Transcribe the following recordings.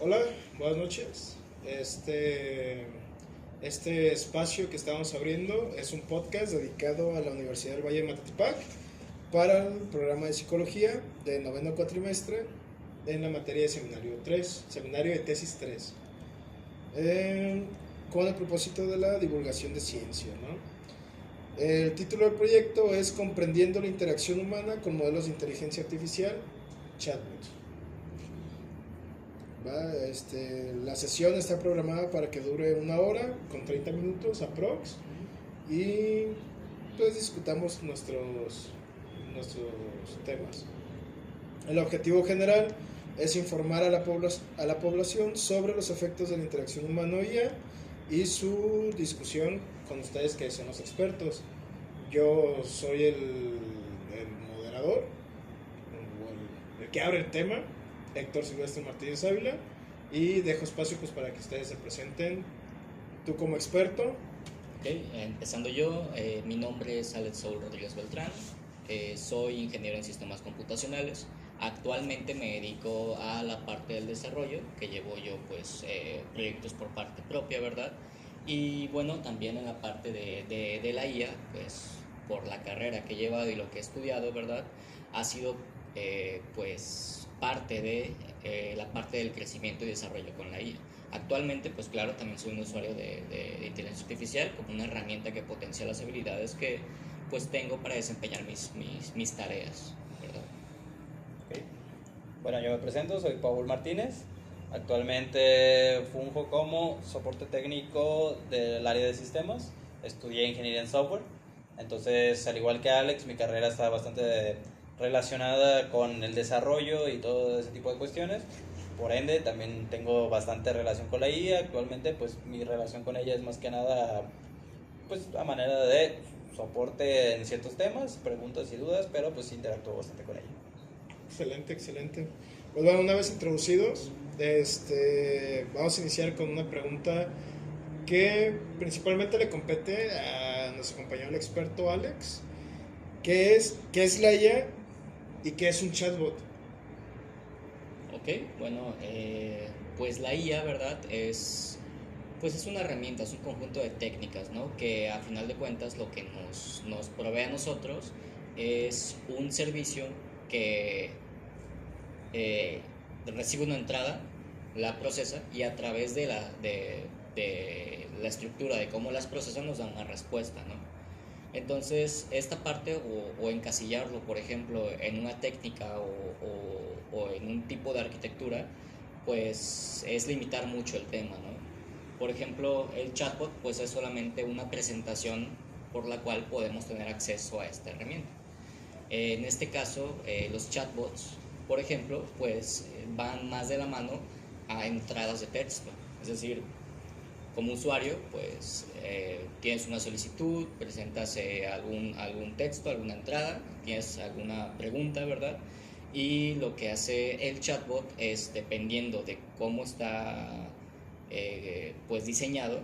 Hola, buenas noches. Este espacio que estamos abriendo es un podcast dedicado a la Universidad del Valle de Matatipac para el programa de psicología de noveno cuatrimestre en la materia de seminario 3, seminario de tesis 3, eh, con el propósito de la divulgación de ciencia, ¿no? El título del proyecto es Comprendiendo la interacción humana con modelos de inteligencia artificial, chatbots. La sesión está programada para que dure una hora con 30 minutos aprox y pues discutamos nuestros temas. El objetivo general es informar a a la población sobre los efectos de la interacción humano-IA y su discusión con ustedes que son los expertos. Yo soy el moderador, el que abre el tema, Héctor Silvestre Martínez Ávila, y dejo espacio pues para que ustedes se presenten. Tú como experto. Ok, empezando yo, mi nombre es Alex Saúl Rodríguez Beltrán, soy ingeniero en sistemas computacionales. Actualmente me dedico a la parte del desarrollo, que llevo yo pues proyectos por parte propia, ¿verdad? Y bueno, también en la parte de la IA, pues por la carrera que he llevado y lo que he estudiado, ¿verdad? Ha sido pues parte de la parte del crecimiento y desarrollo con la IA. Actualmente, pues claro, también soy un usuario de inteligencia artificial como una herramienta que potencia las habilidades que pues tengo para desempeñar mis tareas, ¿verdad? Ok. Bueno, yo me presento, soy Paul Martínez. Actualmente funjo como soporte técnico del área de sistemas. Estudié ingeniería en software. Entonces, al igual que Alex, mi carrera está bastante relacionada con el desarrollo y todo ese tipo de cuestiones. Por ende, también tengo bastante relación con la IA. Actualmente, pues mi relación con ella es más que nada, pues a manera de soporte en ciertos temas, preguntas y dudas, pero pues interactúo bastante con ella. Excelente, excelente. Pues bueno, una vez introducidos, vamos a iniciar con una pregunta que principalmente le compete a nuestro compañero el experto Alex. ¿Qué es la IA y qué es un chatbot? Ok, bueno, pues la IA, ¿verdad? Pues es una herramienta, es un conjunto de técnicas, ¿no? Que a final de cuentas lo que nos provee a nosotros es un servicio que eh, recibe una entrada, la procesa y a través de la estructura de cómo las procesa nos da una respuesta, ¿no? Entonces, esta parte o encasillarlo, por ejemplo, en una técnica o en un tipo de arquitectura, pues es limitar mucho el tema, ¿no? Por ejemplo, el chatbot pues es solamente una presentación por la cual podemos tener acceso a esta herramienta. En este caso, los chatbots, por ejemplo, pues van más de la mano a entradas de texto. Es decir, como usuario, pues tienes una solicitud, presentas algún texto, alguna entrada, tienes alguna pregunta, ¿verdad? Y lo que hace el chatbot es, dependiendo de cómo está pues diseñado,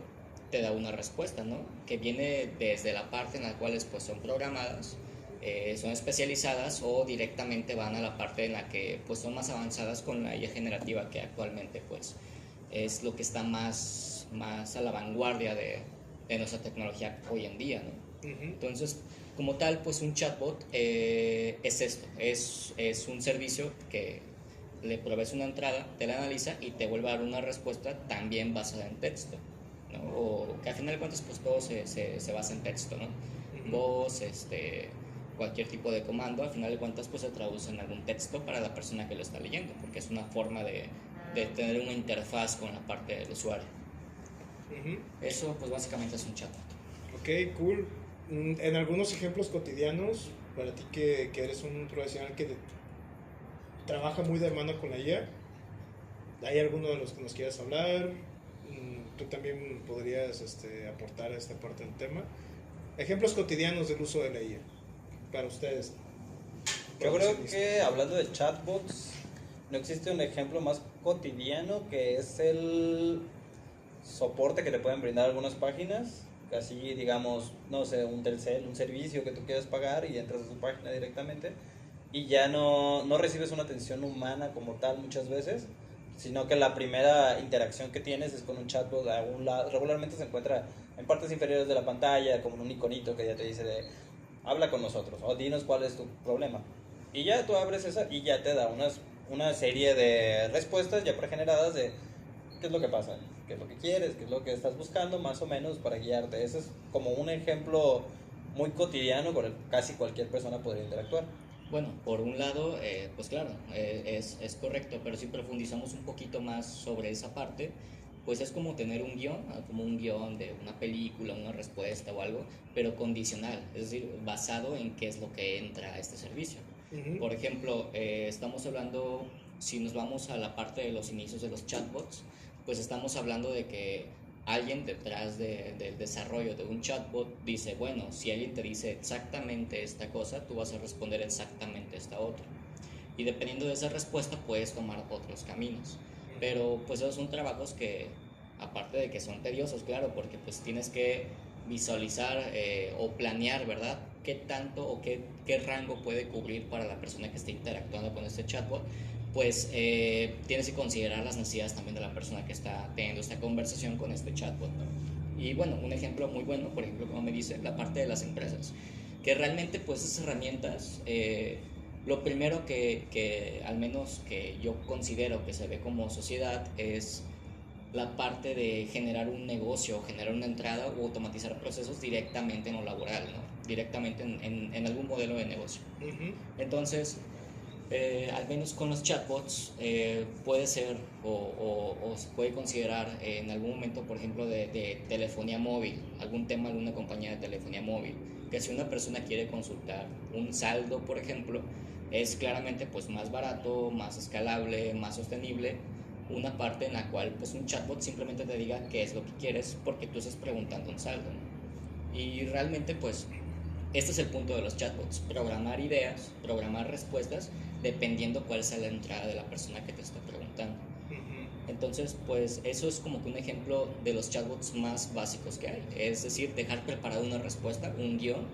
te da una respuesta, ¿no? Que viene desde la parte en la cual pues, son programadas, son especializadas o directamente van a la parte en la que pues, son más avanzadas con la IA generativa que actualmente pues es lo que está más a la vanguardia de nuestra tecnología hoy en día, ¿no? Ujú. Entonces, como tal, pues un chatbot es esto, es un servicio que le provees una entrada, te la analiza y te vuelve a dar una respuesta también basada en texto, ¿no? O que al final de cuentas pues todo se basa en texto, ¿no? Ujú. Voz, cualquier tipo de comando, al final de cuentas pues se traduce en algún texto para la persona que lo está leyendo, porque es una forma de tener una interfaz con la parte del usuario. Ujú. Eso pues básicamente es un chatbot. Ok, cool. En algunos ejemplos cotidianos, para ti que eres un profesional que trabaja muy de mano con la IA, ¿hay alguno de los que nos quieras hablar? Tú también podrías aportar a esta parte del tema. Ejemplos cotidianos del uso de la IA para ustedes, Yo creo profesionistas. que hablando de chatbots, no existe un ejemplo más cotidiano que es el soporte que te pueden brindar algunas páginas. Así, digamos, no sé, un Telcel, un servicio que tú quieras pagar y entras a su página directamente y ya no recibes una atención humana como tal muchas veces, sino que la primera interacción que tienes es con un chatbot a un lado. Regularmente se encuentra en partes inferiores de la pantalla, como un iconito que ya te dice de, habla con nosotros, o dinos cuál es tu problema. Y ya tú abres esa y ya te da una serie de respuestas ya pregeneradas de qué es lo que pasa, qué es lo que quieres, qué es lo que estás buscando, más o menos para guiarte. Ese es como un ejemplo muy cotidiano con el que casi cualquier persona podría interactuar. Bueno, por un lado, pues claro, es correcto, pero si profundizamos un poquito más sobre esa parte, pues es como tener un guión, como un guión de una película, una respuesta o algo, pero condicional, es decir, basado en qué es lo que entra a este servicio. Por ejemplo, estamos hablando, si nos vamos a la parte de los inicios de los chatbots, pues estamos hablando de que alguien detrás del desarrollo de un chatbot dice, bueno, si alguien te dice exactamente esta cosa, tú vas a responder exactamente esta otra. Y dependiendo de esa respuesta puedes tomar otros caminos. Pero pues esos son trabajos que, aparte de que son tediosos, claro, porque pues tienes que visualizar o planear, ¿verdad? Qué tanto o qué rango puede cubrir para la persona que esté interactuando con este chatbot, pues tienes que considerar las necesidades también de la persona que está teniendo esta conversación con este chatbot, ¿no? Y bueno, un ejemplo muy bueno, por ejemplo, como me dice, la parte de las empresas, que realmente pues esas herramientas, lo primero que al menos que yo considero que se ve como sociedad es la parte de generar un negocio, generar una entrada o automatizar procesos directamente en lo laboral, ¿no? Directamente en algún modelo de negocio. Entonces, al menos con los chatbots, puede ser o se puede considerar en algún momento, por ejemplo, de telefonía móvil, algún tema de alguna compañía de telefonía móvil, que si una persona quiere consultar un saldo, por ejemplo, es claramente pues más barato, más escalable, más sostenible, una parte en la cual pues un chatbot simplemente te diga qué es lo que quieres porque tú estás preguntando un saldo, ¿no? Y realmente pues este es el punto de los chatbots, programar ideas, programar respuestas dependiendo cuál sea la entrada de la persona que te está preguntando. Entonces pues eso es como que un ejemplo de los chatbots más básicos que hay, es decir, dejar preparada una respuesta, un guión,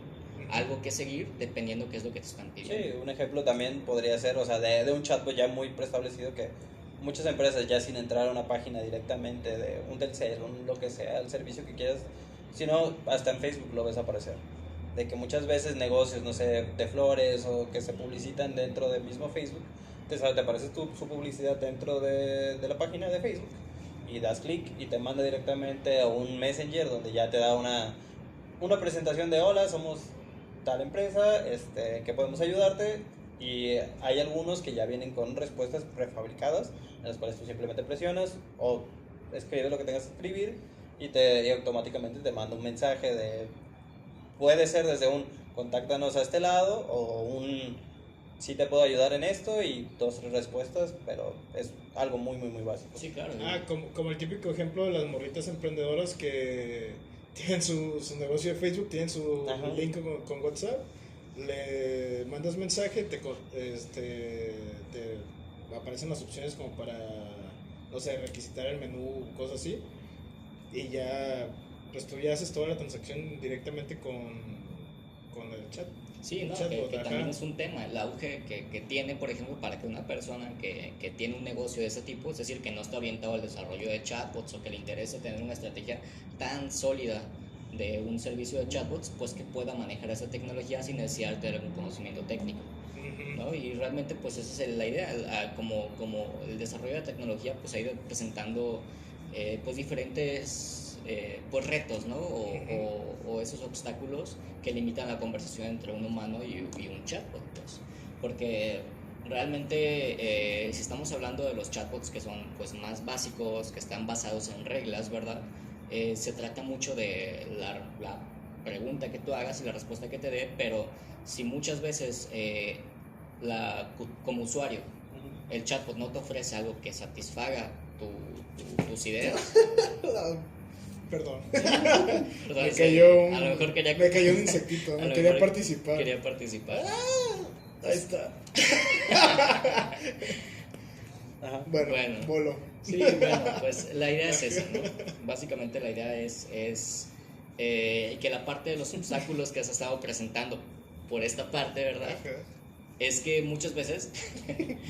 algo que seguir dependiendo qué es lo que te están pidiendo. Sí, un ejemplo también podría ser, o sea, de un chatbot ya muy preestablecido que muchas empresas ya sin entrar a una página directamente de un Telcel, lo que sea, el servicio que quieras, sino hasta en Facebook lo ves aparecer. De que muchas veces negocios, no sé, de flores o que se publicitan dentro del mismo Facebook, te aparece su publicidad dentro de la página de Facebook y das clic y te manda directamente a un Messenger donde ya te da una presentación de hola, somos tal empresa, que podemos ayudarte. Y hay algunos que ya vienen con respuestas prefabricadas en las cuales tú simplemente presionas o escribes lo que tengas que escribir y automáticamente te manda un mensaje de, puede ser desde un contáctanos a este lado o un sí te puedo ayudar en esto y 2 respuestas, pero es algo muy muy muy básico. Sí, claro. Como el típico ejemplo de las morritas emprendedoras que tienen su negocio de Facebook, tienen su link con WhatsApp, le mandas mensaje, te aparecen las opciones como para, no sé, requisitar el menú, cosas así, y ya, pues tú ya haces toda la transacción directamente con el chat. Sí, no, que también es un tema, el auge que tiene, por ejemplo, para que una persona que tiene un negocio de ese tipo, es decir, que no está orientado al desarrollo de chatbots o que le interese tener una estrategia tan sólida de un servicio de chatbots, pues que pueda manejar esa tecnología sin necesidad de tener un conocimiento técnico, ¿no? Y realmente pues esa es la idea, como el desarrollo de tecnología pues ha ido presentando pues diferentes pues retos, ¿no? O esos obstáculos que limitan la conversación entre un humano y un chatbot, pues. Porque realmente si estamos hablando de los chatbots que son pues más básicos, que están basados en reglas, ¿verdad? Se trata mucho de la pregunta que tú hagas y la respuesta que te dé, pero si muchas veces como usuario el chatbot no te ofrece algo que satisfaga tus ideas. Perdón. Me cayó a lo mejor me cayó un insectito, no quería participar. Quería participar. Ahí está. Ajá. Bueno, bolo. Sí, bueno, pues la idea es esa, ¿no? Básicamente la idea es que la parte de los obstáculos que has estado presentando por esta parte, ¿verdad? es que muchas veces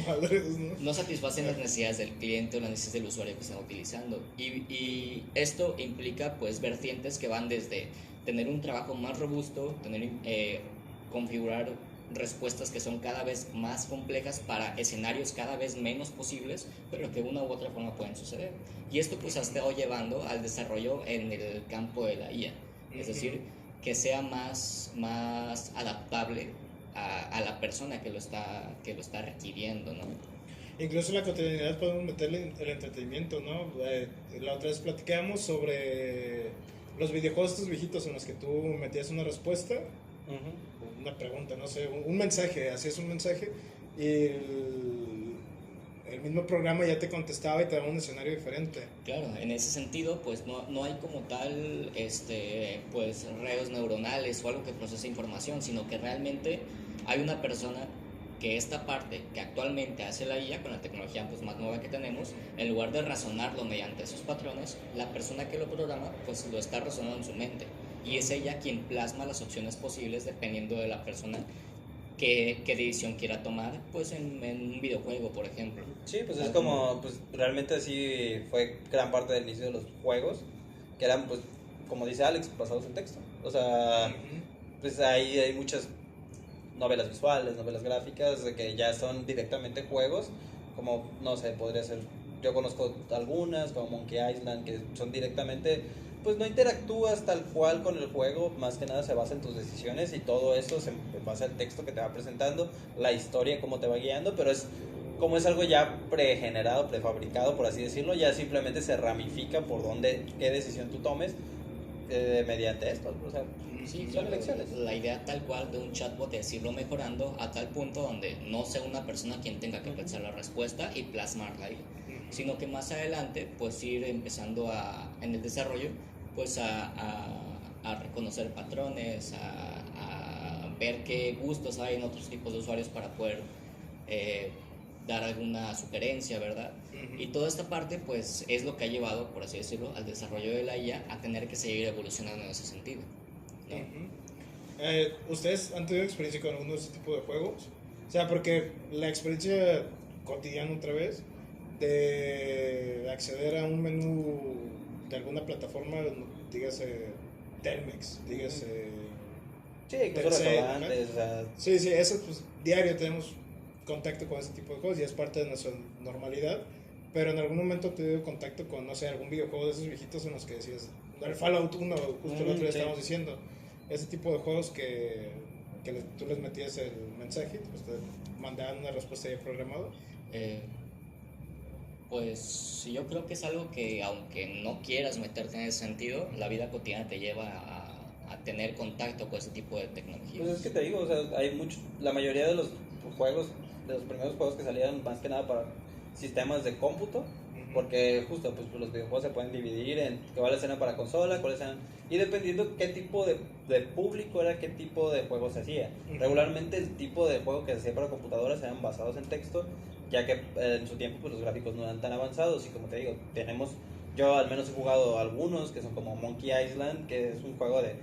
Madres, ¿no? no satisfacen las necesidades del cliente o las necesidades del usuario que están utilizando. Y esto implica pues vertientes que van desde tener un trabajo más robusto, configurar respuestas que son cada vez más complejas para escenarios cada vez menos posibles, pero que de una u otra forma pueden suceder. Y esto pues ha estado llevando al desarrollo en el campo de la IA, es decir, que sea más adaptable a la persona que lo está requiriendo, ¿no? Incluso en la cotidianidad podemos meterle el entretenimiento, ¿no? La otra vez platicamos sobre los videojuegos estos viejitos en los que tú metías una respuesta, una pregunta, no sé, un mensaje, hacías un mensaje y el mismo programa ya te contestaba y te daba un escenario diferente. Claro, en ese sentido, pues no hay como tal, pues redes neuronales o algo que procese información, sino que realmente hay una persona que esta parte que actualmente hace la IA con la tecnología pues más nueva que tenemos, en lugar de razonarlo mediante esos patrones, la persona que lo programa pues lo está razonando en su mente y es ella quien plasma las opciones posibles dependiendo de la persona qué decisión quiera tomar pues en un videojuego, por ejemplo. Sí, pues es como, pues realmente así fue gran parte del inicio de los juegos, que eran pues, como dice Alex, basados en texto. O sea, pues ahí hay muchas novelas visuales, novelas gráficas, que ya son directamente juegos, como, no sé, podría ser, yo conozco algunas, como Monkey Island, que son directamente, pues no interactúas tal cual con el juego, más que nada se basa en tus decisiones y todo eso se basa en el texto que te va presentando, la historia, cómo te va guiando, pero es como es algo ya pregenerado, prefabricado, por así decirlo, ya simplemente se ramifica por dónde, qué decisión tú tomes mediante esto, o sea, sí, son elecciones. La idea tal cual de un chatbot es irlo mejorando a tal punto donde no sea una persona quien tenga que pensar la respuesta y plasmarla ahí, sino que más adelante pues ir empezando en el desarrollo pues a reconocer patrones, a ver qué gustos hay en otros tipos de usuarios para poder dar alguna sugerencia, ¿verdad? Y toda esta parte pues es lo que ha llevado, por así decirlo, al desarrollo de la IA a tener que seguir evolucionando en ese sentido, ¿no? ¿Ustedes han tenido experiencia con alguno de ese tipo de juegos? O sea, porque la experiencia cotidiana otra vez de acceder a un menú de alguna plataforma, dígase Telmex, dígase Sí, incluso Telcel, restaurantes, o sea, sí, eso pues diario tenemos contacto con ese tipo de juegos y es parte de nuestra normalidad, pero en algún momento he tenido contacto con, no sé, algún videojuego de esos viejitos en los que decías, el Fallout 1, justo el otro día sí. estábamos diciendo, ese tipo de juegos que tú les metías el mensaje, pues te mandaban una respuesta ya programada. Pues yo creo que es algo que aunque no quieras meterte en ese sentido, la vida cotidiana te lleva a tener contacto con ese tipo de tecnologías. pues es que te digo, o sea, hay mucho, la mayoría de los juegos, de los primeros juegos que salieron más que nada para sistemas de cómputo, porque justo pues los videojuegos se pueden dividir en cuáles eran para consola, cuáles eran, y dependiendo qué tipo de público era, qué tipo de juego se hacía. Regularmente el tipo de juego que se hacía para computadoras eran basados en texto, ya que en su tiempo pues los gráficos no eran tan avanzados y como te digo, yo al menos he jugado algunos que son como Monkey Island, que es un juego de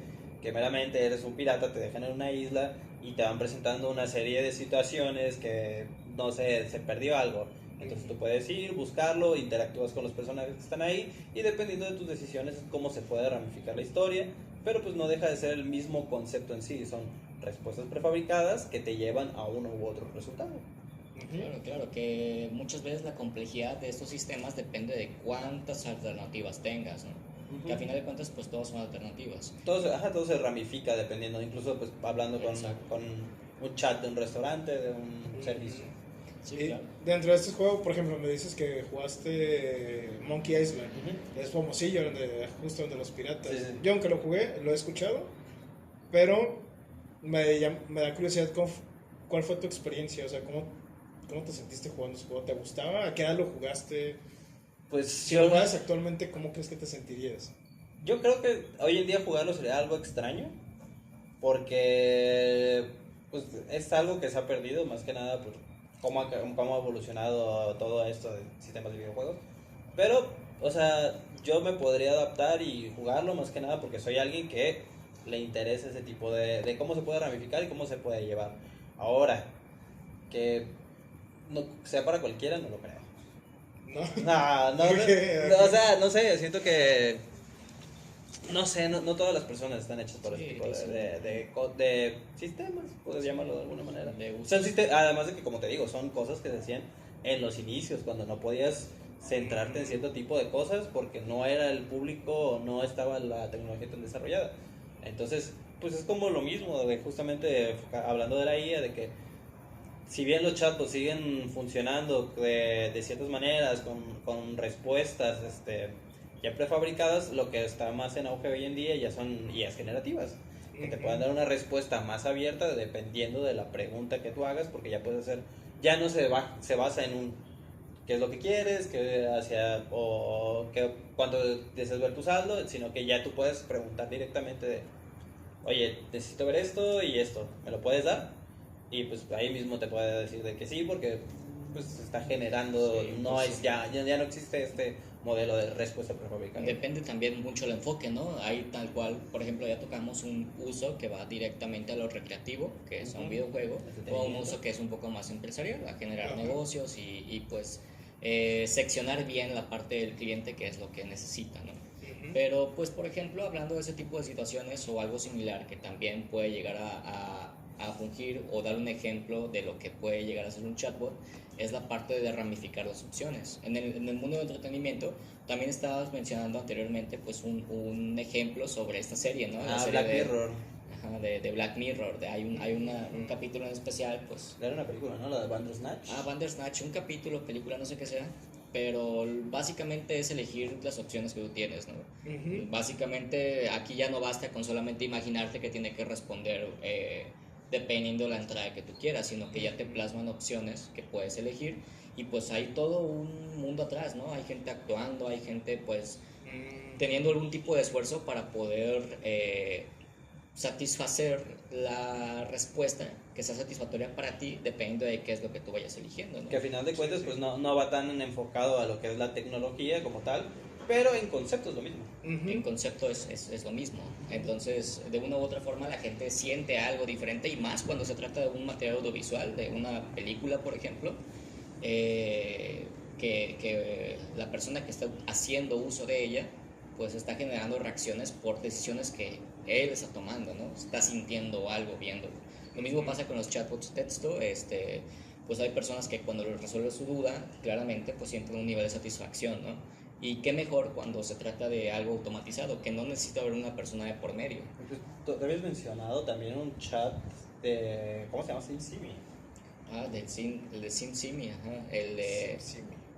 que meramente eres un pirata, te dejan en una isla y te van presentando una serie de situaciones que, no sé, se perdió algo. Entonces tú puedes ir, buscarlo, interactúas con los personajes que están ahí y dependiendo de tus decisiones es cómo se puede ramificar la historia, pero pues no deja de ser el mismo concepto en sí, son respuestas prefabricadas que te llevan a uno u otro resultado. Claro, que muchas veces la complejidad de estos sistemas depende de cuántas alternativas tengas, ¿no? Que a final de cuentas pues todas son alternativas. Todo se ramifica dependiendo, incluso pues hablando con un chat de un restaurante, de un servicio. Sí, Y claro. dentro de este juego, por ejemplo, me dices que jugaste Monkey Island, es famosillo, justo donde los piratas. Sí. Yo aunque lo jugué, lo he escuchado, pero me da curiosidad cuál fue tu experiencia, o sea, cómo te sentiste jugando ese juego, ¿te gustaba? ¿A qué edad lo jugaste? Pues Si lo juegas actualmente, ¿cómo crees que te sentirías? yo creo que hoy en día jugarlo sería algo extraño, porque pues, es algo que se ha perdido, más que nada por cómo ha evolucionado todo esto de sistemas de videojuegos. Pero, o sea, yo me podría adaptar y jugarlo más que nada porque soy alguien que le interesa ese tipo de cómo se puede ramificar y cómo se puede llevar. Ahora, que no sea para cualquiera, no lo creo. ¿No? No, o sea, no sé, siento que no sé, no todas las personas están hechas para Sí, este tipo sí. de sistemas, puedes llamarlo de alguna manera. De usos. Son además de que, como te digo, son cosas que se hacían en los inicios, cuando no podías centrarte en cierto tipo de cosas porque no era el público, no estaba la tecnología tan desarrollada. Entonces, pues es como lo mismo, de justamente hablando de la IA, de que si bien los chatbots siguen funcionando de ciertas maneras, con respuestas ya prefabricadas, lo que está más en auge hoy en día ya son IAs generativas, que te puedan dar una respuesta más abierta dependiendo de la pregunta que tú hagas, porque ya puedes hacer, ya no se basa en un qué es lo que quieres, o que cuánto deseas ver tu saldo, sino que ya tú puedes preguntar directamente de, oye, necesito ver esto y esto, ¿me lo puedes dar? Y pues ahí mismo te puede decir de que sí, porque pues se está generando, Sí, no pues es sí. ya no existe este modelo de respuesta prefabricada. Depende también mucho el enfoque, ¿no? Hay tal cual, por ejemplo, ya tocamos un uso que va directamente a lo recreativo, que es a un videojuego, o un Entretenimiento. uso que es un poco más empresarial, a generar Ajá. negocios y pues seccionar bien la parte del cliente, que es lo que necesita, ¿no? Pero pues por ejemplo, hablando de ese tipo de situaciones o algo similar que también puede llegar a fungir o dar un ejemplo de lo que puede llegar a ser un chatbot, es la parte de ramificar las opciones. En el mundo del entretenimiento también estabas mencionando anteriormente pues un ejemplo sobre esta serie, ¿no? La serie Black Mirror. Ajá, de Black Mirror. Hay un capítulo en especial, pues... Era una película, ¿no? La de Bandersnatch. Bandersnatch, un capítulo, película, no sé qué sea, pero básicamente es elegir las opciones que tú tienes, ¿no? Básicamente aquí ya no basta con solamente imaginarte que tiene que responder dependiendo de la entrada que tú quieras, sino que ya te plasman opciones que puedes elegir y pues hay todo un mundo atrás, ¿no? Hay gente actuando, hay gente pues teniendo algún tipo de esfuerzo para poder satisfacer la respuesta que sea satisfactoria para ti dependiendo de qué es lo que tú vayas eligiendo, ¿no? Que a final de cuentas pues no va tan enfocado a lo que es la tecnología como tal, pero en concepto es lo mismo. En concepto es lo mismo. Entonces, de una u otra forma, la gente siente algo diferente y más cuando se trata de un material audiovisual, de una película, por ejemplo, que la persona que está haciendo uso de ella, pues está generando reacciones por decisiones que él está tomando, ¿no? Está sintiendo algo, viendo. Lo mismo pasa con los chatbots de texto, pues hay personas que cuando les resuelve su duda, claramente pues sienten un nivel de satisfacción, ¿no? Y qué mejor cuando se trata de algo automatizado, que no necesita haber una persona de por medio. Pues, tú habías mencionado también un chat de, ¿cómo se llama? SimSimi. El de SimSimi, ajá, el de...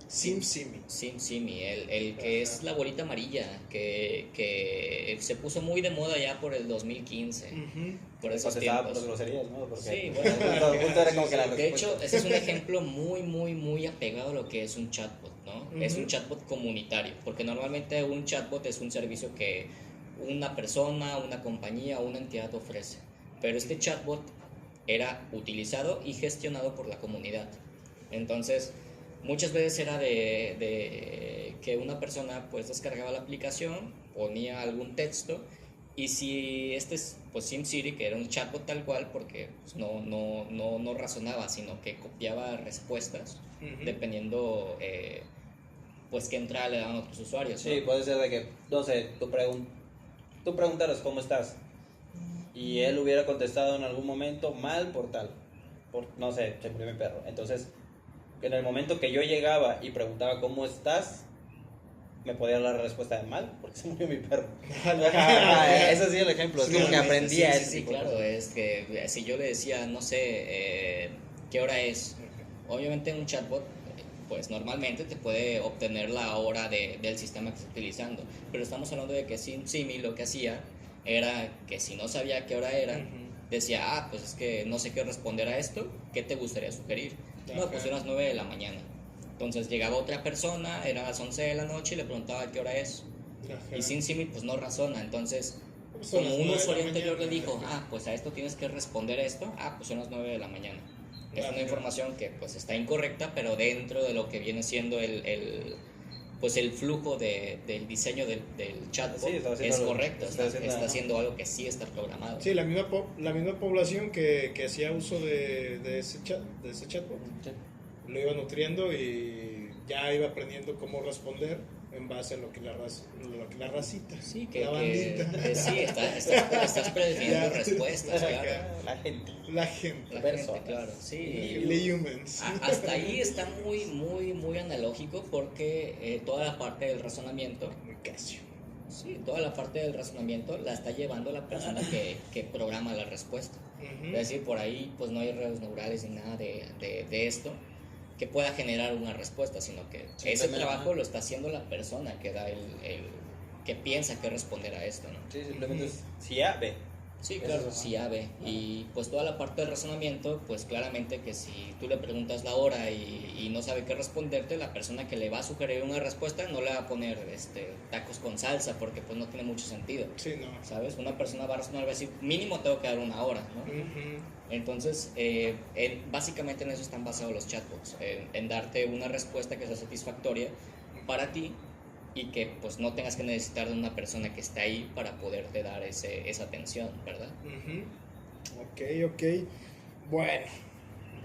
SimSimi. SimSimi, el que es la bolita amarilla, que se puso muy de moda ya por el 2015, por esos Contestaba por tiempos. las groserías, ¿no? Porque Sí, bueno, justo era como que la de hecho, respuesta. ese es un ejemplo muy apegado a lo que es un chatbot, ¿no? Es un chatbot comunitario, porque normalmente un chatbot es un servicio que una persona, una compañía o una entidad ofrece, pero este chatbot era utilizado y gestionado por la comunidad. Entonces, muchas veces era de que una persona pues descargaba la aplicación, ponía algún texto y si pues SimSiri, que era un chatbot tal cual, porque pues, no razonaba, sino que copiaba respuestas dependiendo pues qué entrada le daban otros usuarios, ¿no? Sí, puede ser de que, no sé, tú preguntaras cómo estás y él hubiera contestado en algún momento mal por tal, no sé, se murió mi perro. Entonces, en el momento que yo llegaba y preguntaba cómo estás, me podía dar la respuesta de mal, porque se murió mi perro. Ese sí es el ejemplo, es como que aprendí a ese sí, tipo de claro, cosas. es que si yo le decía, no sé, qué hora es, obviamente un chatbot pues normalmente te puede obtener la hora del sistema que está utilizando, pero estamos hablando de que SimSimi lo que hacía era que si no sabía qué hora era, decía, pues es que no sé qué responder a esto, ¿qué te gustaría sugerir? No, pues son las 9 de la mañana. Entonces llegaba otra persona, eran las 11 de la noche y le preguntaba qué hora es. Y SimSimi pues no razona, entonces Son como las un 9 de la usuario anterior le mañana. dijo, pues a esto tienes que responder esto, pues son las 9 de la mañana. Es una información que pues está incorrecta, pero dentro de lo que viene siendo pues el flujo del diseño del chatbot Sí, está haciendo es lo- correcto, está haciendo- está haciendo algo que sí está programado. Sí, la misma población que hacía uso de ese chatbot, lo iba nutriendo y ya iba aprendiendo cómo responder en base a lo que la racita, Sí, la bandita, sí, estás predefiniendo Ya. respuestas, claro. La gente. la gente, La Persona. gente, claro, sí. the humans. Hasta ahí está muy analógico porque toda la parte del razonamiento, Muy Casio. sí, toda la parte del razonamiento la está llevando la persona que programa la respuesta. Ujú. Es decir, por ahí pues no hay redes neurales ni nada de esto que pueda generar una respuesta, sino que ese Simplemente, trabajo lo está haciendo la persona que da que piensa que responder a esto, ¿no? Sí, simplemente es si A, B. Sí, Eso claro, es, sí, ya ve. Y pues toda la parte del razonamiento, pues claramente que si tú le preguntas la hora y no sabe qué responderte, la persona que le va a sugerir una respuesta no le va a poner tacos con salsa porque pues no tiene mucho sentido, Sí, no. ¿sabes? Una persona va a razonar, va a decir, mínimo tengo que dar una hora, ¿no? Ujú. Entonces, básicamente en eso están basados los chatbots, en darte una respuesta que sea satisfactoria para ti y que pues no tengas que necesitar de una persona que está ahí para poderte dar esa atención, ¿verdad? Ujú. Ok.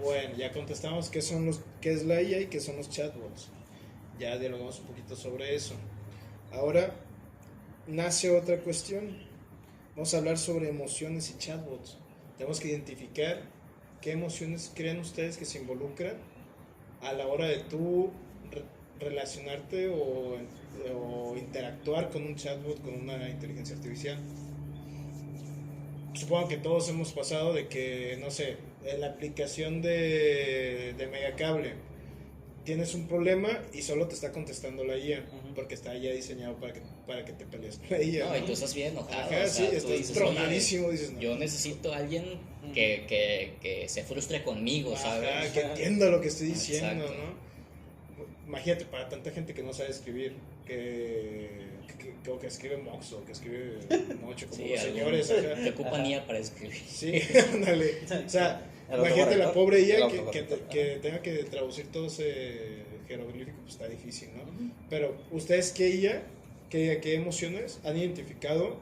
Bueno, ya contestamos qué es la IA y qué son los chatbots. Ya dialogamos un poquito sobre eso. Ahora nace otra cuestión. Vamos a hablar sobre emociones y chatbots. Tenemos que identificar qué emociones creen ustedes que se involucran a la hora de tú relacionarte o interactuar con un chatbot, con una inteligencia artificial. Supongo que todos hemos pasado de que, no sé, en la aplicación de Megacable tienes un problema y solo te está contestando la IA, Ujú. porque está ya diseñado para que te pelees con la IA. No, y ¿no? tú estás bien enojado. Ajá, o sea, sí, tú estás dices, tronadísimo, "Oye, dices, no. yo necesito a alguien que se frustre conmigo, ¿sabes? Ajá, que entienda lo que estoy diciendo, Exacto. ¿no? Imagínate, para tanta gente que no sabe escribir, que escribe Moxo, que escribe Mocho, como Sí, los algún- señores acá. que ocupan IA para escribir. Sí, ándale. O sea, El imagínate la autocorrector. pobre El IA que autocorrector. tenga que traducir todo ese jeroglífico, pues está difícil, ¿no? Pero, ¿ustedes qué IA, qué emociones han identificado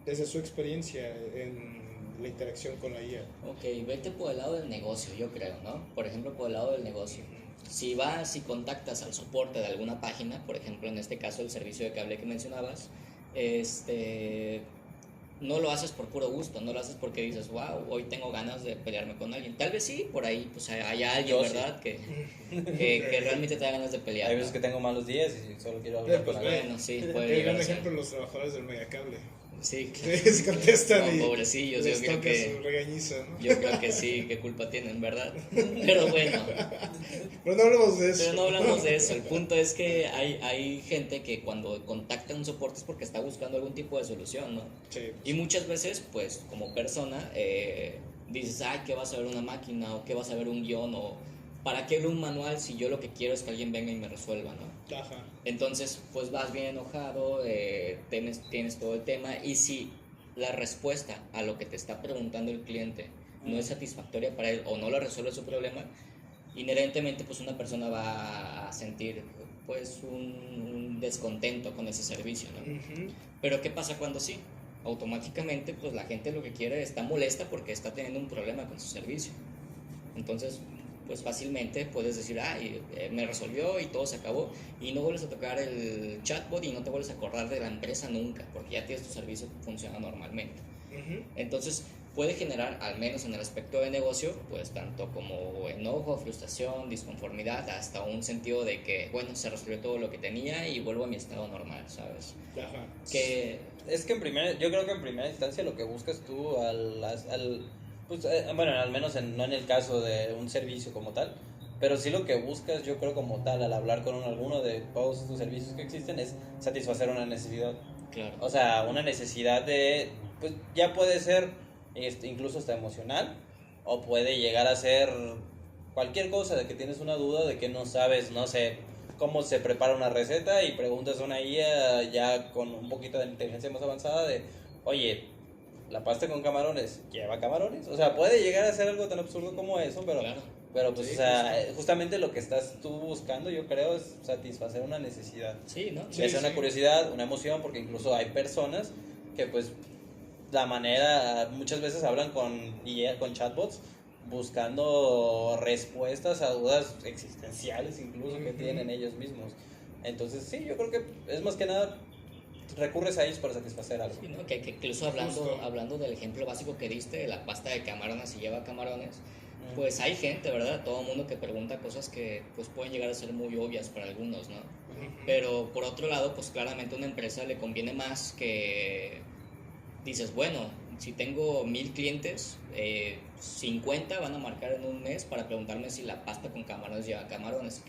desde su experiencia en la interacción con la IA? Ok, vete por el lado del negocio, yo creo, ¿no? Por ejemplo, por el lado del negocio. Si vas y contactas al soporte de alguna página, por ejemplo, en este caso el servicio de cable que mencionabas, no lo haces por puro gusto, no lo haces porque dices, wow, hoy tengo ganas de pelearme con alguien. Tal vez sí, por ahí pues haya alguien, Yo sí. ¿verdad? Que realmente te da ganas de pelear. Hay veces ¿no? que tengo malos días y solo quiero hablar Pues con alguien. Bueno, sí, puede El llegar gran a ser. ejemplo los trabajadores del Megacable. Sí, Se contestan no, y pobrecillos, yo les creo toca que... su regañiza, ¿no? Yo creo que sí, qué culpa tienen, ¿verdad? Pero bueno, Pero no hablamos de eso. pero no hablamos de eso. El punto es que hay gente que cuando contacta un soporte es porque está buscando algún tipo de solución, ¿no? Sí, Y muchas veces, pues, como persona, dices, ay, ¿qué vas a ver una máquina? O ¿qué vas a ver un guión? O ¿para qué ver un manual si yo lo que quiero es que alguien venga y me resuelva, ¿no? ajá. Entonces, pues vas bien enojado, tienes todo el tema, y si la respuesta a lo que te está preguntando el cliente no es satisfactoria para él o no le resuelve su problema, inherentemente pues una persona va a sentir pues un descontento con ese servicio, ¿no? Ujú. Pero ¿qué pasa cuando sí? Automáticamente pues la gente lo que quiere está molesta porque está teniendo un problema con su servicio. Entonces pues fácilmente puedes decir, ay, me resolvió y todo se acabó, y no vuelves a tocar el chatbot y no te vuelves a acordar de la empresa nunca, porque ya tienes tu servicio que funciona normalmente. Ujú. Entonces puede generar, al menos en el aspecto de negocio, pues tanto como enojo, frustración, disconformidad, hasta un sentido de que, bueno, se resolvió todo lo que tenía y vuelvo a mi estado normal, ¿sabes? Ajá. Que Es que yo creo que en primera instancia lo que buscas tú pues, bueno, al menos no en el caso de un servicio como tal, pero sí lo que buscas, yo creo como tal, al hablar con alguno de todos estos servicios que existen, es satisfacer una necesidad. claro, O sea, una necesidad de, pues ya puede ser incluso hasta emocional, o puede llegar a ser cualquier cosa, de que tienes una duda, de que no sabes, no sé, cómo se prepara una receta y preguntas a una IA ya con un poquito de inteligencia más avanzada de, oye, la pasta con camarones lleva camarones. O sea, puede llegar a ser algo tan absurdo como eso, pero, Claro. pero pues, Sí, o sea, justamente lo que estás tú buscando, yo creo, es satisfacer una necesidad. Sí, ¿no? Sí, Ya sea una sí. curiosidad, una emoción, porque incluso hay personas que pues la manera, muchas veces hablan con IA, con chatbots, buscando respuestas a dudas existenciales incluso que Ujú. tienen ellos mismos. Entonces sí, yo creo que es más que nada recurres a ellos para satisfacer algo. Sí, ¿no? Que incluso hablando, Justo. hablando del ejemplo básico que diste, de la pasta de camarones y lleva camarones, Mm. pues hay gente, ¿verdad? Todo el mundo que pregunta cosas que pues pueden llegar a ser muy obvias para algunos, ¿no? Pero por otro lado, pues claramente a una empresa le conviene más que dices, bueno, si tengo 1000 clientes, 50 van a marcar en un mes para preguntarme si la pasta con camarones lleva camarones.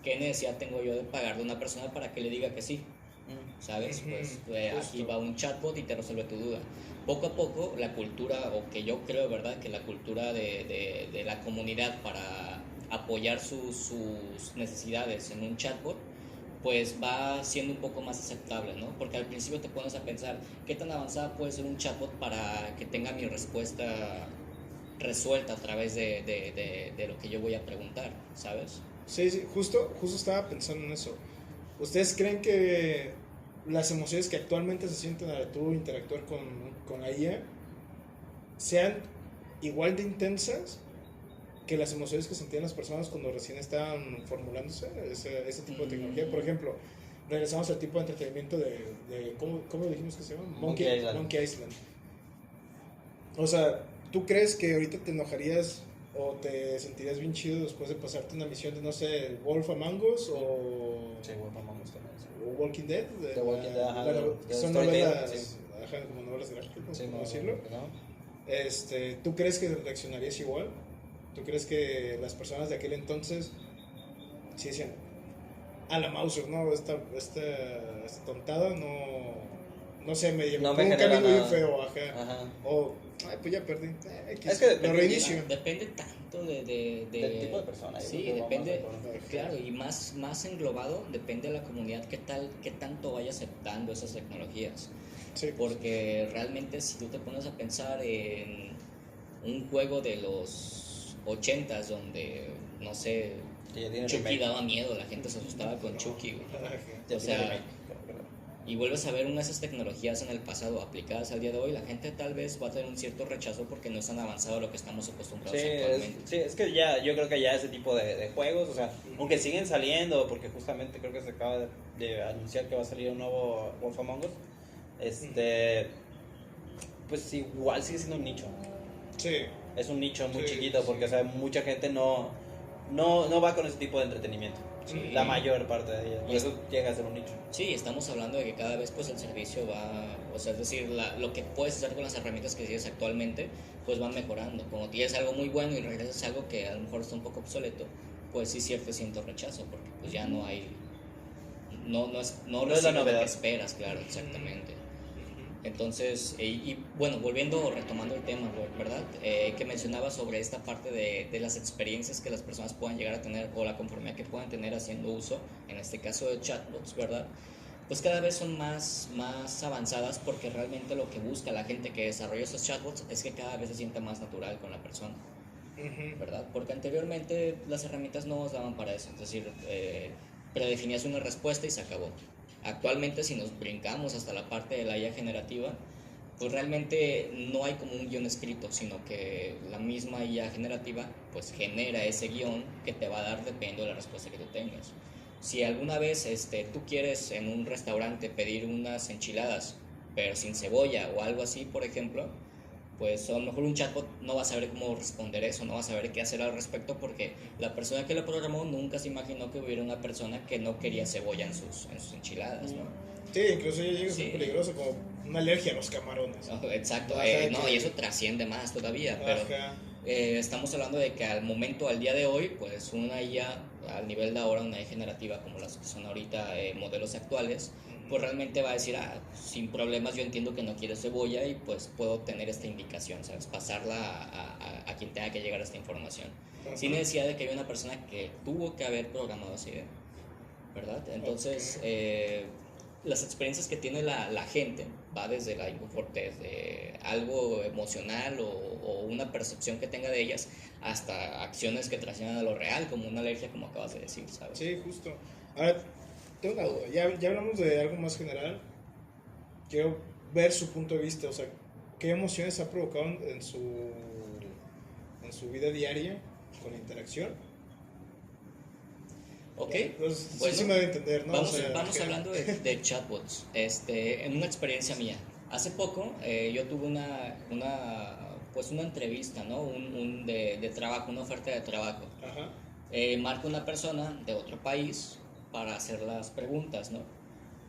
¿Qué necesidad tengo yo de pagarle a una persona para que le diga que sí? Mm. ¿Sabes? Ujú, Pues aquí justo. va un chatbot y te resuelve tu duda. Poco a poco la cultura, o que yo creo, ¿verdad? Que la cultura de la comunidad para apoyar sus necesidades en un chatbot, pues va siendo un poco más aceptable, ¿no? Porque al principio te pones a pensar, ¿qué tan avanzada puede ser un chatbot para que tenga mi respuesta resuelta a través de lo que yo voy a preguntar, ¿sabes? Sí, sí, justo estaba pensando en eso. ¿Ustedes creen que las emociones que actualmente se sienten al tú interactuar con la IA sean igual de intensas que las emociones que sentían las personas cuando recién estaban formulándose ese tipo de tecnología? Por ejemplo, regresamos al tipo de entretenimiento de ¿cómo dijimos que se llama? Monkey Island. Monkey Island. O sea, ¿tú crees que ahorita te enojarías o te sentirías bien chido después de pasarte una misión de, no sé, Wolf Among Us Sí, bueno, vamos también. o Walking Dead? The Walking Dead, ajá, de son Storytel, novelas, sí. ajá, como novelas gráficas, Sí, ¿cómo no, decirlo? no. ¿Tú crees que reaccionarías igual? ¿Tú crees que las personas de aquel entonces sí decían, a la Mauser, no, esta tontada no sé, me llevó No por me un genera camino bien nada. feo, ajá? Ajá. O, ay, pues ya perdí, Es que depende- lo reinicio. Depende tanto Del tipo de persona, yo Sí, creo que vamos depende, de acuerdo. claro, y más englobado, depende de la comunidad qué tanto vaya aceptando esas tecnologías. Sí, Porque realmente si tú te pones a pensar en un juego de los 80s donde, no sé, Que ya tiene Chucky remake. daba miedo, la gente se asustaba con Chucky, güey. Ajá. Ya O tiene sea, remake, creo. y vuelves a ver una de esas tecnologías en el pasado aplicadas al día de hoy, la gente tal vez va a tener un cierto rechazo porque no es tan avanzado a lo que estamos acostumbrados actualmente. Sí, es que ya, yo creo que ya ese tipo de juegos, o sea, aunque siguen saliendo, porque justamente creo que se acaba de anunciar que va a salir un nuevo Wolf Among Us, pues igual sigue siendo un nicho. Sí, Es un nicho muy Sí, chiquito, porque sí. o sea, mucha gente no va con ese tipo de entretenimiento. Sí. La mayor parte de ellas. Por Y eso llega a ser un nicho. Sí, estamos hablando de que cada vez pues el servicio va, o sea, es decir, lo que puedes hacer con las herramientas que tienes actualmente, pues van mejorando. Cuando tienes algo muy bueno y regresas a algo que a lo mejor está un poco obsoleto, pues sí siento rechazo, porque pues ya no hay, no es la recibe lo novedad. que esperas, claro, exactamente. Entonces, y bueno, volviendo, retomando el tema, ¿verdad? Que mencionaba sobre esta parte de las experiencias que las personas puedan llegar a tener o la conformidad que puedan tener haciendo uso, en este caso de chatbots, ¿verdad? Pues cada vez son más avanzadas porque realmente lo que busca la gente que desarrolla esos chatbots es que cada vez se sienta más natural con la persona, ¿verdad? Porque anteriormente las herramientas no nos daban para eso, es decir, predefinías una respuesta y se acabó. Actualmente si nos brincamos hasta la parte de la IA generativa, pues realmente no hay como un guión escrito, sino que la misma IA generativa pues genera ese guión que te va a dar dependiendo de la respuesta que tú tengas. Si alguna vez tú quieres en un restaurante pedir unas enchiladas, pero sin cebolla o algo así, por ejemplo, pues a lo mejor un chatbot no va a saber cómo responder eso, no va a saber qué hacer al respecto porque la persona que lo programó nunca se imaginó que hubiera una persona que no quería cebolla en sus enchiladas, ¿no? Sí, incluso ya llega a ser Sí. peligroso, como una alergia a los camarones. No, exacto, Ajá, no, que- y eso trasciende más todavía, pero Ajá. estamos hablando de que al momento, al día de hoy, pues una IA al nivel de ahora, una IA generativa como las que son ahorita modelos actuales, pues realmente va a decir, sin problemas, yo entiendo que no quiero cebolla y pues puedo tener esta indicación, ¿sabes? Pasarla a quien tenga que llegar a esta información. Ajá. Sin necesidad de que haya una persona que tuvo que haber programado esa idea, ¿verdad? Entonces, las experiencias que tiene la gente va desde desde algo emocional o una percepción que tenga de ellas hasta acciones que trasciendan a lo real, como una alergia, como acabas de decir, ¿sabes? Sí, justo. Ahora, tengo una duda. Ya hablamos de algo más general. Quiero ver su punto de vista, o sea, ¿qué emociones ha provocado en su vida diaria con la interacción? Ok, Pues, bueno, sí me voy a entender, ¿no? vamos, O sea, vamos hablando de chatbots. En una experiencia mía, hace poco yo tuve pues una entrevista, ¿no? De trabajo, una oferta de trabajo. Ajá. Marca una persona de otro país para hacer las preguntas, ¿no?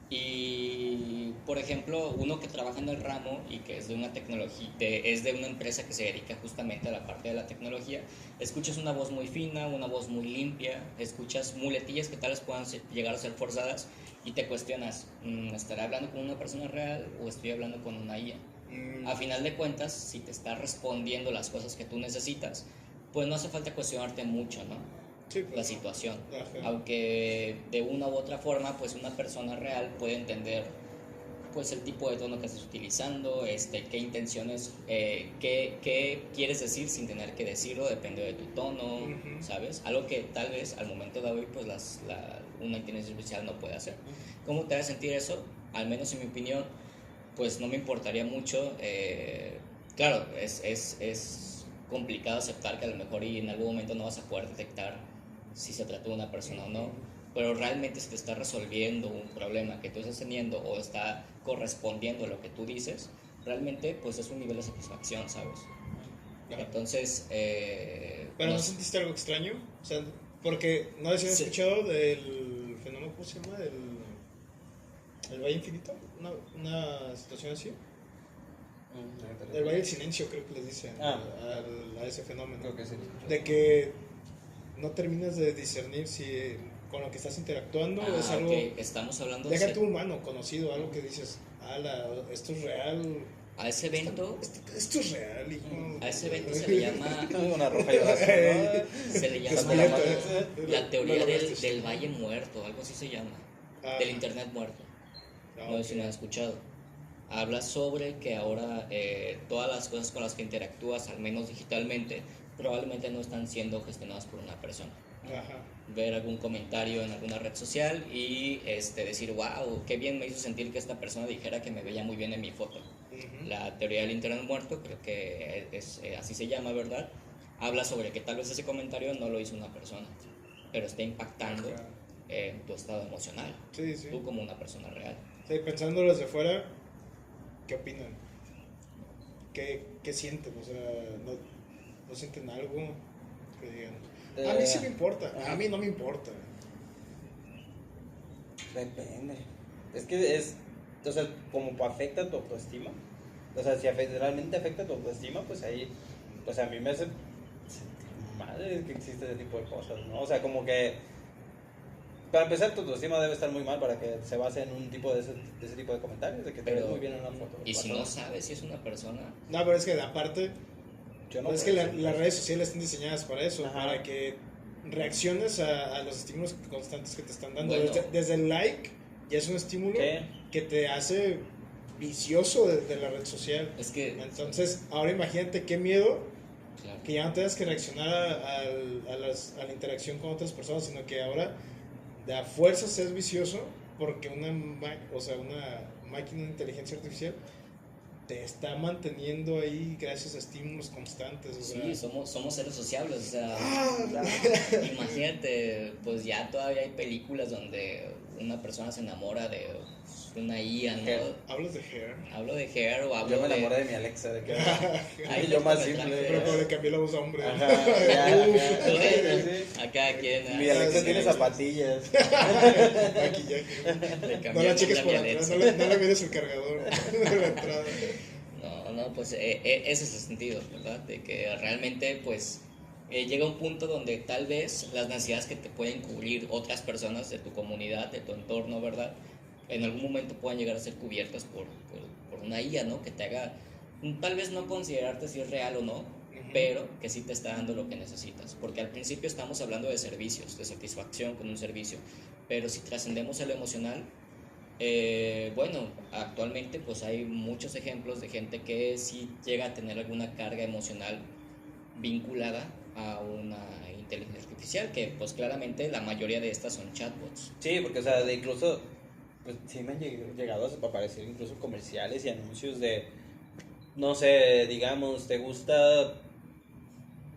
Y, por ejemplo, uno que trabaja en el ramo y que es de una tecnología, es de una empresa que se dedica justamente a la parte de la tecnología, escuchas una voz muy fina, una voz muy limpia, escuchas muletillas que tal vez puedan llegar a ser forzadas y te cuestionas, ¿estaré hablando con una persona real o estoy hablando con una IA? A final de cuentas, si te está respondiendo las cosas que tú necesitas, pues no hace falta cuestionarte mucho, ¿no? Sí, pues, La situación. Ajá. Aunque de una u otra forma, pues una persona real puede entender pues el tipo de tono que estás utilizando, qué intenciones, qué quieres decir sin tener que decirlo, depende de tu tono, ¿sabes? Algo que tal vez al momento de hoy pues una inteligencia artificial no puede hacer. ¿Cómo te hace sentir eso? Al menos en mi opinión, pues no me importaría mucho. Claro, es complicado aceptar que a lo mejor y en algún momento no vas a poder detectar si se trata de una persona o no, pero realmente si te está resolviendo un problema que tú estás teniendo o está correspondiendo a lo que tú dices, realmente pues es un nivel de satisfacción, ¿sabes? Claro. Entonces, ¿Pero no sentiste algo extraño? O sea, porque no habías escuchado del fenómeno, ¿cómo se llama? El Valle Infinito, una situación así. El Valle del Silencio, creo que les dicen a ese fenómeno. Creo que sí. De que no terminas de discernir si con lo que estás interactuando es algo. Okay. Estamos hablando de. Deja tu humano conocido, algo que dices, esto es real. A ese evento. Esto es real, hijo. A ese evento se le llama. Una roja y azul, ¿no? Se le llama la teoría del Valle Muerto, algo así se llama. Del Internet Muerto. No sé si me has escuchado. Habla sobre que ahora todas las cosas con las que interactúas, al menos digitalmente, probablemente no están siendo gestionadas por una persona. Ajá. Ver algún comentario en alguna red social y decir, wow, qué bien me hizo sentir que esta persona dijera que me veía muy bien en mi foto. La teoría del Internet muerto, creo que así se llama, ¿verdad? Habla sobre que tal vez ese comentario no lo hizo una persona, pero está impactando en tu estado emocional. Sí, sí. Tú como una persona real. Sí, pensándolo desde fuera, ¿qué opinan? ¿Qué sienten? O sea, ¿no sienten algo que digan? A mí sí me importa, a mí no me importa. Depende. Es que o sea, como afecta tu autoestima. O sea, si realmente afecta tu autoestima, pues ahí, o sea, a mí me hace sentir mal que existe ese tipo de cosas, ¿no? O sea, como que, para empezar, tu autoestima debe estar muy mal para que se base en un tipo de ese tipo de comentarios, de que te ves muy bien en una foto. ¿Y si no sabes si es una persona? No, pero es que aparte, es que las redes sociales están diseñadas para eso, para que reacciones a los estímulos constantes que te están dando. Bueno, desde el like ya es un estímulo que te hace vicioso de la red social. Es que, entonces, ahora imagínate qué miedo que ya no tengas que reaccionar a la interacción con otras personas, sino que ahora de a fuerza seas vicioso porque una máquina de inteligencia artificial te está manteniendo ahí gracias a estímulos constantes. Sí, somos seres sociables, o sea, imagínate, pues ya todavía hay películas donde una persona se enamora de una IA, ¿no? ¿Hablas de Hair? Hablo de Hair o hablo de... Yo me enamoré de mi Alexa, de que yo más simple. Pero le cambié la voz a hombre. Acá quien... Mi Alexa tiene zapatillas. Maquillaje. No la cheques por atrás, no le mires el cargador de la entrada. No, pues ese es el sentido, ¿verdad? De que realmente, pues, llega un punto donde tal vez las necesidades que te pueden cubrir otras personas de tu comunidad, de tu entorno, ¿verdad? En algún momento puedan llegar a ser cubiertas por una IA, ¿no? Que te haga, tal vez no considerarte si es real o no, pero que sí te está dando lo que necesitas. Porque al principio estamos hablando de servicios, de satisfacción con un servicio, pero si trascendemos a lo emocional, Bueno, actualmente pues hay muchos ejemplos de gente que sí llega a tener alguna carga emocional vinculada a una inteligencia artificial, que pues claramente la mayoría de estas son chatbots. Sí, porque, o sea, de incluso, pues sí me han llegado a aparecer incluso comerciales y anuncios de, no sé, digamos, te gusta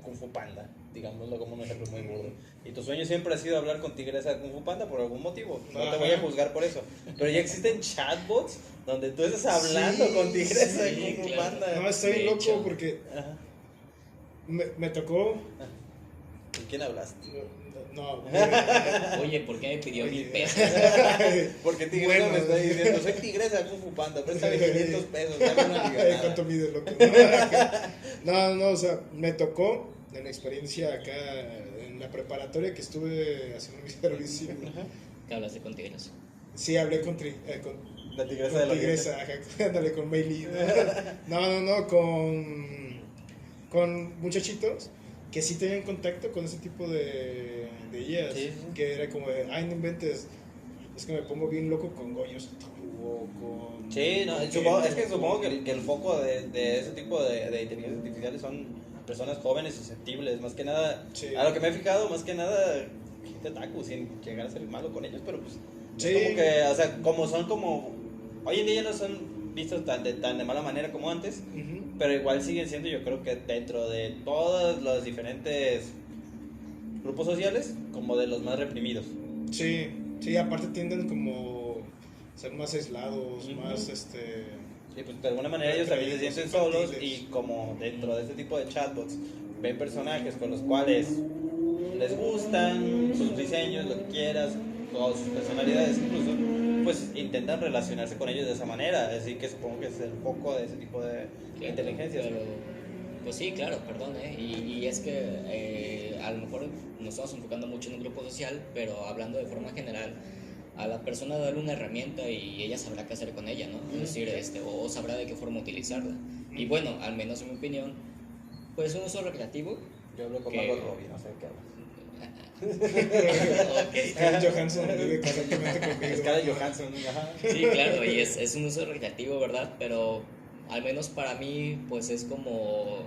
Kung Fu Panda, digámoslo como un ejemplo muy burdo, y tu sueño siempre ha sido hablar con Tigresa de Kung Fu Panda por algún motivo, no te voy a juzgar por eso, pero ya existen chatbots donde tú estás hablando con Tigresa de Kung Fu claro. Panda. No, estoy De loco hecho. porque Ajá. me tocó. ¿Con quién hablaste? No, Oye, ¿por qué me pidió Oye. 1000 pesos? Porque Tigresa Bueno. me está diciendo, soy Tigresa de Kung Fu Panda, préstame 500 pesos, dame una ¿Cuánto liganada. mide, loco? No, o sea, me tocó en la experiencia acá en la preparatoria que estuve haciendo mi servicio. Que hablaste con tigres. Sí, hablé con La Tigresa con de la Tigresa, ajá, ándale, con Meili. No, con muchachitos que sí tenían contacto con ese tipo de IAs. Sí. Que era como de, ay, no inventes, es que me pongo bien loco con Goyo o con... Sí, no, con supongo, Keno, es que supongo con- que el foco de ese tipo de inteligencias artificiales son personas jóvenes susceptibles, más que nada, Sí. a lo que me he fijado, más que nada, gente otaku, sin llegar a ser malo con ellos, pero pues, Sí. es como que, o sea, como son como, hoy en día ya no son vistos tan de mala manera como antes, Ujú. pero igual siguen siendo, yo creo que dentro de todos los diferentes grupos sociales, como de los más reprimidos. Sí, aparte tienden como a ser más aislados, Ujú. más Sí, pues de alguna manera ellos también se sienten solos y como dentro de este tipo de chatbots ven personajes con los cuales les gustan sus diseños, lo que quieras, o sus personalidades incluso, pues intentan relacionarse con ellos de esa manera, así que supongo que es el foco de ese tipo de Claro, inteligencias. pero, pues sí, claro, perdón, y es que a lo mejor nos estamos enfocando mucho en un grupo social, pero hablando de forma general, a la persona darle una herramienta y ella sabrá qué hacer con ella, ¿no? Es decir, o sabrá de qué forma utilizarla. Y bueno, al menos en mi opinión, pues un uso recreativo. Yo hablo con que- Margot Robbie, no sé de qué hablas. Ok. Scarlett Johansson vive correctamente conmigo. Scarlett Johansson, ajá. Sí, claro, y es un uso recreativo, ¿verdad? Pero al menos para mí, pues es como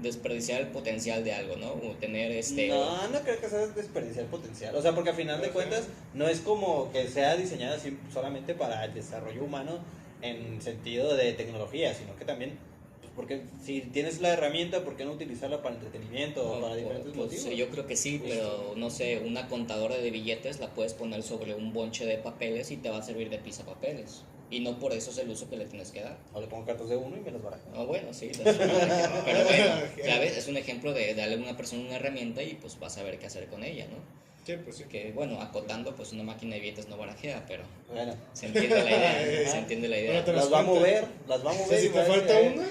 desperdiciar el potencial de algo, ¿no? O tener No creo que sea desperdiciar potencial. O sea, porque al final de cuentas no es como que sea diseñada así solamente para el desarrollo humano en sentido de tecnología, sino que también, pues porque si tienes la herramienta, ¿por qué no utilizarla para entretenimiento o para diferentes Pues, motivos? yo creo que sí, pero no sé, una contadora de billetes la puedes poner sobre un bonche de papeles y te va a servir de pisapapeles. Y no por eso es el uso que le tienes que dar. O le pongo cartas de uno y me las barajo. Ah, bueno, sí, es un ejemplo. Pero bueno, ¿sabes? Es un ejemplo de darle a una persona una herramienta y pues vas a ver qué hacer con ella, ¿no? Sí, pues sí. Que bueno, acotando, pues una máquina de billetes no barajea, pero Bueno, se entiende la idea, se entiende la idea. Bueno, te las va a cuenta. mover, las va a O sea, mover. si y te va a falta decir, una...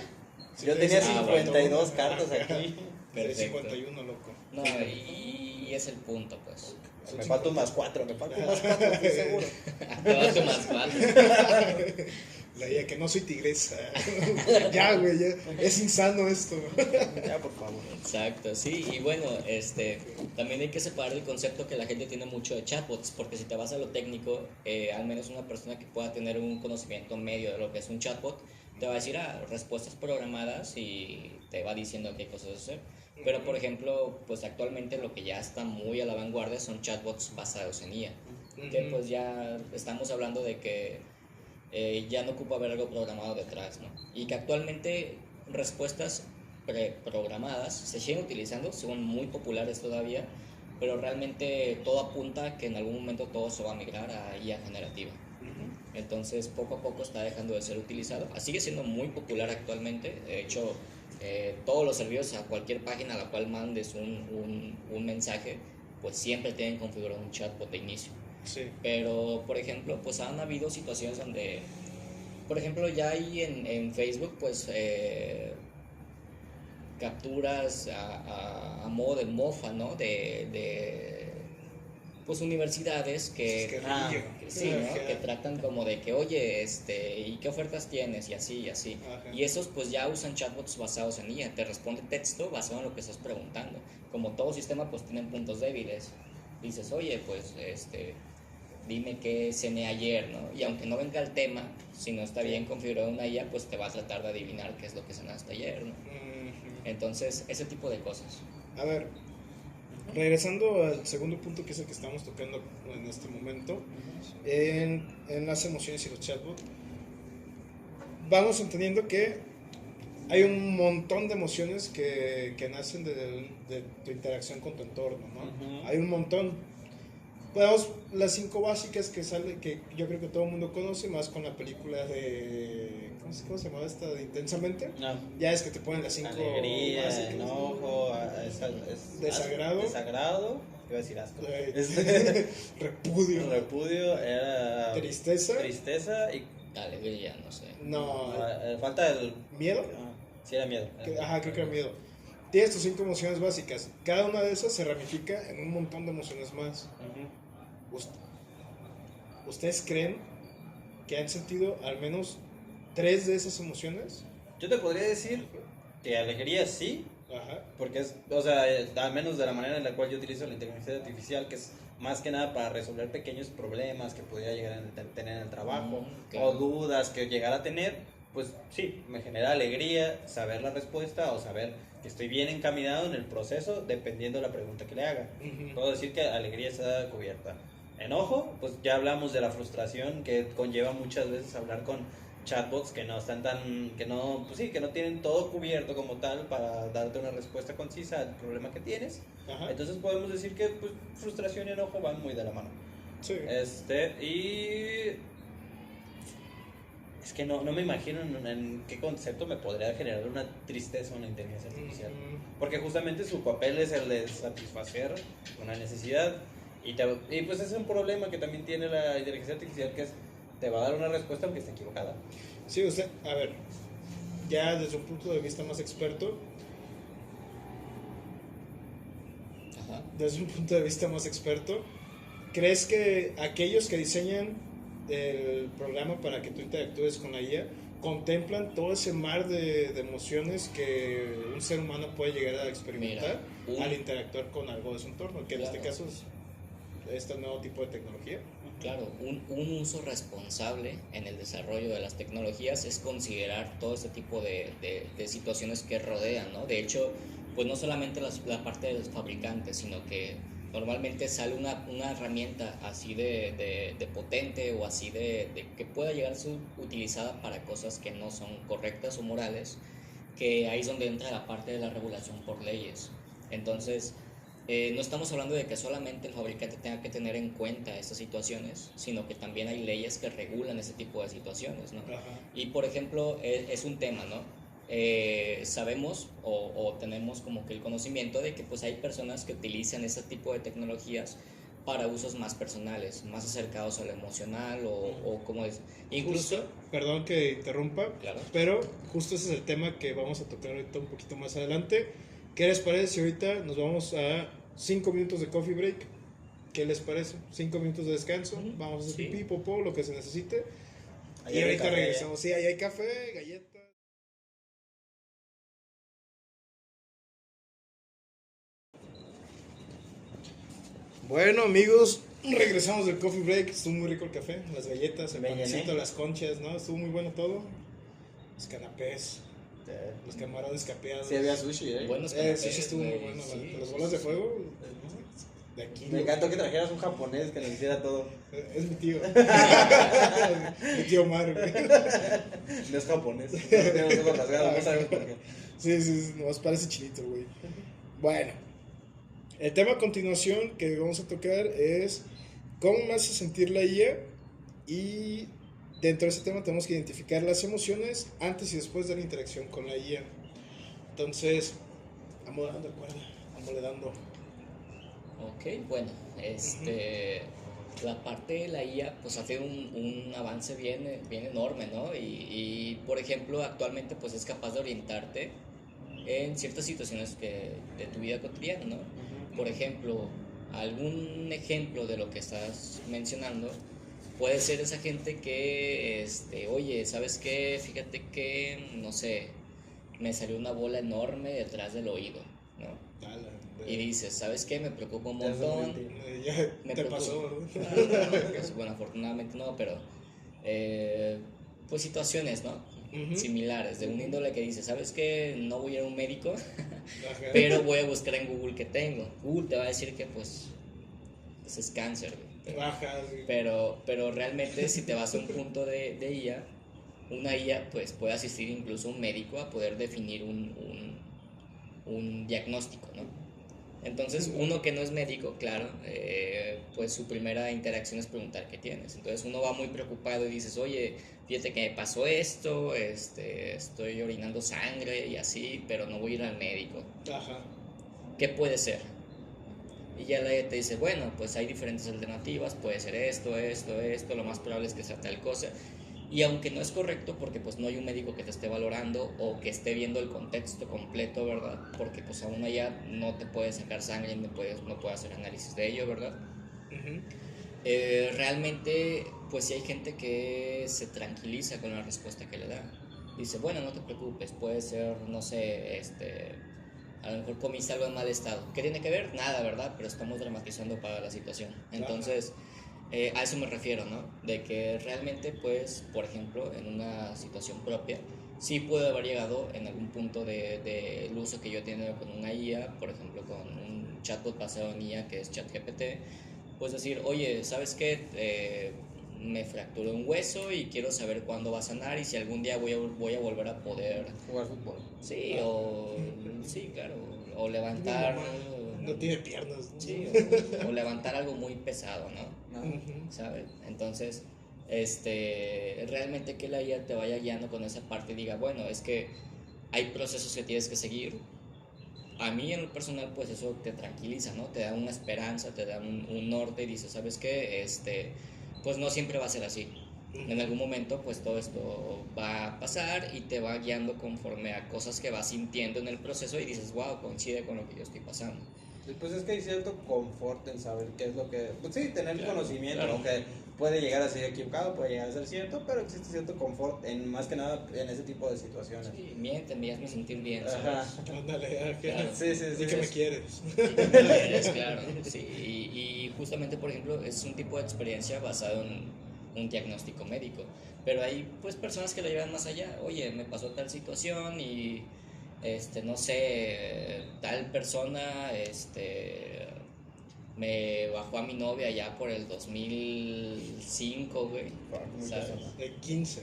Yo te tenía dice, "Ah, falta 52 una". cartas aquí. Perfecto. 51, loco. No, y es el punto, pues. Me falta un más 4, me falta un más 4, estoy seguro. Acaba tu más cuatro. La idea que no soy tigresa. Ya, güey, ya. Es insano esto. Ya, por favor. Exacto, sí, y bueno, también hay que separar el concepto que la gente tiene mucho de chatbots, porque si te vas a lo técnico, al menos una persona que pueda tener un conocimiento medio de lo que es un chatbot, te va a decir respuestas programadas y te va diciendo qué cosas hacer. Pero por ejemplo, pues actualmente lo que ya está muy a la vanguardia son chatbots basados en IA, que pues ya estamos hablando de que ya no ocupa haber algo programado detrás, ¿no? Y que actualmente respuestas preprogramadas se siguen utilizando, son muy populares todavía, pero realmente todo apunta a que en algún momento todo se va a migrar a IA generativa. Entonces poco a poco está dejando de ser utilizado. Sigue siendo muy popular actualmente. De hecho, todos los servicios, a cualquier página a la cual mandes un mensaje, pues siempre tienen configurado un chatbot de inicio. Sí. Pero, por ejemplo, pues han habido situaciones donde, por ejemplo, ya hay en Facebook, pues capturas a modo de mofa, ¿no? Pues universidades Es que río. sí, ¿no? Que tratan como de que, oye, ¿y qué ofertas tienes? Y así, y así. Ajá. Y esos pues ya usan chatbots basados en IA, te responde texto basado en lo que estás preguntando. Como todo sistema pues tienen puntos débiles. Dices, oye, pues dime qué cené ayer, ¿no? Y aunque no venga el tema, si no está bien configurado una IA, pues te va a tratar de adivinar qué es lo que cenaste ayer, ¿no? Entonces, ese tipo de cosas. A ver, regresando al segundo punto, que es el que estamos tocando en este momento, en las emociones y los chatbots, vamos entendiendo que hay un montón de emociones que nacen de tu interacción con tu entorno, ¿no? Hay un montón. Podemos, las 5 básicas que yo creo que todo el mundo conoce, más con la película de... ¿Cómo se llamaba esta? De Intensamente. No. Ya es que te ponen las 5 Alegría, básicas. enojo, Desagrado. Desagrado, iba a decir asco. Repudio. Repudio era... Tristeza y... Alegría, no sé. No. Falta el... ¿Miedo? Sí, era miedo. Ajá, creo que era miedo. Tienes tus 5 emociones básicas. Cada una de esas se ramifica en un montón de emociones más. ¿Ustedes creen que han sentido al menos 3 de esas emociones? Yo te podría decir que alegría sí, Ajá. porque es, o sea, al menos de la manera en la cual yo utilizo la inteligencia artificial, que es más que nada para resolver pequeños problemas que pudiera llegar a tener en el trabajo, claro. o dudas que llegara a tener, pues sí, me genera alegría saber la respuesta o saber que estoy bien encaminado en el proceso dependiendo de la pregunta que le haga. Puedo decir que alegría está cubierta. Enojo, pues ya hablamos de la frustración que conlleva muchas veces hablar con chatbots que no están tan, que no, pues sí, que no tienen todo cubierto como tal para darte una respuesta concisa al problema que tienes. Ajá. Entonces podemos decir que pues, frustración y enojo van muy de la mano. Sí. Y es que no me imagino en qué concepto me podría generar una tristeza una inteligencia artificial. Porque justamente su papel es el de satisfacer una necesidad. Y pues ese es un problema que también tiene la inteligencia artificial, que es, te va a dar una respuesta aunque esté equivocada. Sí, usted, a ver, ya desde un punto de vista más experto, Ajá. desde un punto de vista más experto, ¿crees que aquellos que diseñan el programa para que tú interactúes con la IA contemplan todo ese mar de emociones que un ser humano puede llegar a experimentar al interactuar con algo de su entorno, que en este caso es este nuevo tipo de tecnología? Claro, un uso responsable en el desarrollo de las tecnologías es considerar todo este tipo de situaciones que rodean, ¿no? De hecho, pues no solamente la parte de los fabricantes, sino que normalmente sale una herramienta así de potente o así de que pueda llegar a ser utilizada para cosas que no son correctas o morales, que ahí es donde entra la parte de la regulación por leyes. Entonces, no estamos hablando de que solamente el fabricante tenga que tener en cuenta estas situaciones, sino que también hay leyes que regulan ese tipo de situaciones, ¿no? Ajá. Y por ejemplo, es un tema, ¿no? Sabemos o tenemos como que el conocimiento de que pues hay personas que utilizan ese tipo de tecnologías para usos más personales, más acercados a lo emocional o como es. Incluso, perdón que interrumpa, claro, pero justo ese es el tema que vamos a tocar ahorita un poquito más adelante. ¿Qué les parece si ahorita nos vamos a 5 minutos de coffee break? ¿Qué les parece? 5 minutos de descanso, vamos a hacer pipí, popó, lo que se necesite. Y ahorita regresamos. Sí, ahí hay café, galletas. Bueno, amigos, regresamos del coffee break. Estuvo muy rico el café, las galletas, el panecito, las conchas, ¿no? Estuvo muy bueno todo. Los canapés, los camarones capeados. Sí, había sushi, ¿eh? buenos Sushi estuvo muy bueno. Las bolas de fuego, de aquí. Me encantó que trajeras un japonés que nos hiciera todo. Es mi tío. Mi tío Omar, güey. No es japonés. No tiene los ojos rasgados, no sabemos por qué. Sí, nos parece chinito, güey. Bueno, el tema a continuación que vamos a tocar es cómo me hace sentir la IA, y dentro de ese tema tenemos que identificar las emociones antes y después de la interacción con la IA. Entonces, vamos dando cuerda, vamos le dando. Ok, bueno, la parte de la IA pues hace un avance bien enorme, ¿no? Y por ejemplo, actualmente pues es capaz de orientarte en ciertas situaciones de tu vida cotidiana, ¿no? Por ejemplo, algún ejemplo de lo que estás mencionando puede ser esa gente que, oye, ¿sabes qué? Fíjate que, no sé, me salió una bola enorme detrás del oído, ¿no? y dices, ¿sabes qué? Me preocupa un Te hace montón. mentir. Ya Me te preocupa. pasó, ¿no? Pues, bueno, afortunadamente no, pero pues situaciones, ¿no? Ujú. Similares, de un índole que dice, ¿sabes qué? No voy a ir a un médico, Ajá. pero voy a buscar en Google qué tengo. Google te va a decir que pues es cáncer, güey. Ajá, sí. Pero realmente si te vas a un punto de IA, una IA pues puede asistir incluso a un médico a poder definir un diagnóstico, ¿no? Entonces uno que no es médico, claro, pues su primera interacción es preguntar qué tienes. Entonces uno va muy preocupado y dices, oye, fíjate que me pasó esto, estoy orinando sangre y así, pero no voy a ir al médico. Ajá. ¿Qué puede ser? Y ya la IA te dice, bueno, pues hay diferentes alternativas, puede ser esto, lo más probable es que sea tal cosa. Y aunque no es correcto porque pues no hay un médico que te esté valorando o que esté viendo el contexto completo, ¿verdad? Porque pues aún allá no te puede sacar sangre, no puede hacer análisis de ello, ¿verdad? Ujú. Realmente pues sí hay gente que se tranquiliza con la respuesta que le da. Dice, bueno, no te preocupes, puede ser, no sé, a lo mejor comiste algo en mal estado. ¿Qué tiene que ver? Nada, ¿verdad? Pero estamos dramatizando para la situación. Entonces, a eso me refiero, ¿no? De que realmente, pues, por ejemplo, en una situación propia, sí puede haber llegado en algún punto del uso que yo he tenido con una IA, por ejemplo, con un chatbot basado en IA que es ChatGPT, pues decir, oye, ¿sabes qué? Me fracturé un hueso y quiero saber cuándo va a sanar y si algún día voy a volver a poder. Jugar fútbol. Sí, sí, claro, o Mi levantar. mamá no tiene piernas, ¿no? Sí, o levantar algo muy pesado, ¿no? No. Ujú. ¿Sabes? Entonces, realmente que la IA te vaya guiando con esa parte y diga, bueno, es que hay procesos que tienes que seguir. A mí en lo personal, pues eso te tranquiliza, ¿no? Te da una esperanza, te da un norte y dices, ¿sabes qué? Pues no siempre va a ser así. En algún momento, pues todo esto va a pasar y te va guiando conforme a cosas que vas sintiendo en el proceso y dices, wow, coincide con lo que yo estoy pasando. Sí, pues es que hay cierto confort en saber qué es lo que... Pues sí, tener Claro, conocimiento, claro. aunque puede llegar a ser equivocado, puede llegar a ser cierto, pero existe cierto confort en más que nada en ese tipo de situaciones. Sí, miénteme, hazme sentir bien, Ajá. ¿sabes? Ándale, ajá. Claro. Sí, sí, sí. Di que me sí. quieres. Eres, claro, sí. Y justamente, por ejemplo, es un tipo de experiencia basado en un diagnóstico médico. Pero hay pues personas que lo llevan más allá. Oye, me pasó tal situación y no sé, tal persona me bajó a mi novia ya por el 2005, güey. Muy ¿Sabes? personal. De 15.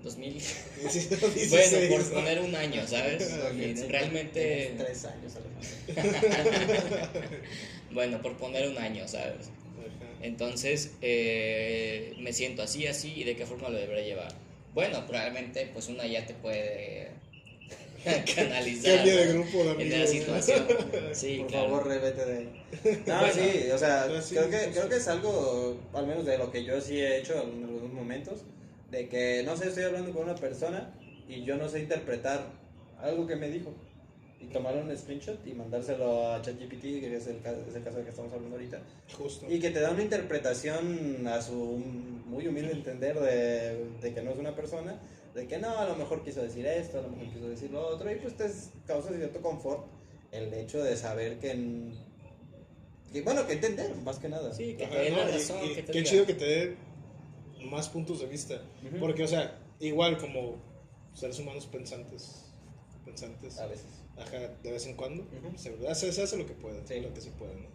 2000. 16, Bueno, por ¿no? poner un año, ¿sabes? Y realmente. Tienes 3 años, Alejandro. Bueno, por poner un año, ¿sabes? Ajá. Entonces, me siento así, y de qué forma lo debería llevar. Bueno, probablemente pues una ya te puede canalizar, Cambia de ¿no? grupo de En la amigos. situación. Sí, Por claro. favor, vete de ahí. No, Bueno, sí, o sea, no, sí, creo que es algo, al menos de lo que yo sí he hecho en algunos momentos, de que, no sé, estoy hablando con una persona y yo no sé interpretar algo que me dijo. Y tomar un screenshot y mandárselo a ChatGPT, que es el caso del que estamos hablando ahorita. Justo. Y que te da una interpretación a su muy humilde entender de que no es una persona, de que no, a lo mejor quiso decir esto, a lo mejor quiso decir lo otro, y pues te causa cierto confort el hecho de saber bueno, que entender, más que nada. sí, que Ajá, te dé no, la razón, y que te qué diga. chido que te dé más puntos de vista. Ujú. Porque, o sea, igual como seres humanos pensantes, A veces. ajá, de vez en cuando, Ujú. se hace lo que puede, Sí. lo que se puede, ¿no?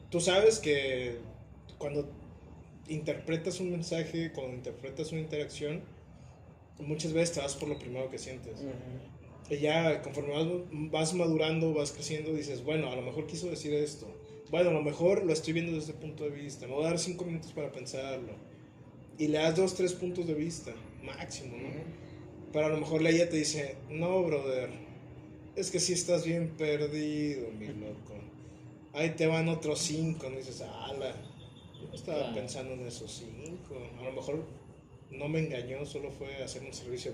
Tú sabes que cuando interpretas un mensaje, cuando interpretas una interacción, muchas veces te vas por lo primero que sientes. Ujú. Y ya conforme vas madurando, vas creciendo, dices, bueno, a lo mejor quiso decir esto. Bueno, a lo mejor lo estoy viendo desde este punto de vista. Me voy a dar 5 minutos para pensarlo. Y le das 2, 3 puntos de vista, máximo, ¿no? Pero a lo mejor la IA te dice, no, brother, es que si estás bien perdido, mi loco. Ahí te van otros 5, ¿no? Y dices, ala, yo no estaba Claro. pensando en esos 5. A lo mejor no me engañó, solo fue hacer un servicio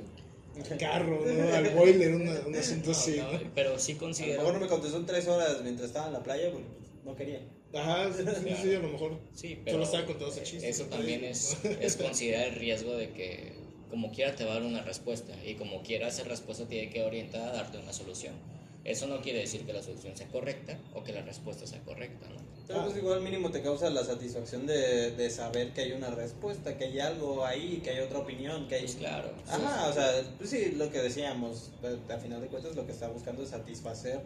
al carro, ¿no? Al boiler, un asunto así, No, ¿no? pero sí A lo considero. mejor no me contestó en 3 horas mientras estaba en la playa porque pues, no quería. Ajá, sí, a lo mejor Sí, pero solo estaba contando ese chiste. eso ¿no? también es considerar el riesgo de que como quiera te va a dar una respuesta y como quiera esa respuesta tiene que orientar a darte una solución. Eso no quiere decir que la solución sea correcta o que la respuesta sea correcta, ¿no? Pero pues igual mínimo te causa la satisfacción de saber que hay una respuesta, que hay algo ahí, que hay otra opinión, que hay... Pues claro. Ajá, o sea, pues sí, lo que decíamos, pues, al final de cuentas lo que está buscando es satisfacer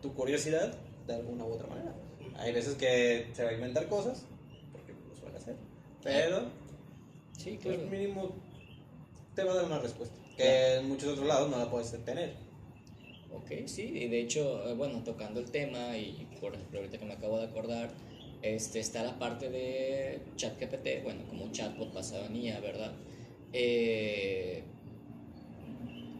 tu curiosidad de alguna u otra manera. Hay veces que se va a inventar cosas, porque lo suele hacer, pero Sí, pues claro. mínimo te va a dar una respuesta, que Claro. en muchos otros lados no la puedes tener. Ok, sí, y de hecho, bueno, tocando el tema, y por ejemplo, ahorita que me acabo de acordar, está la parte de ChatGPT, bueno, como un chatbot basado en IA, ¿verdad? Eh,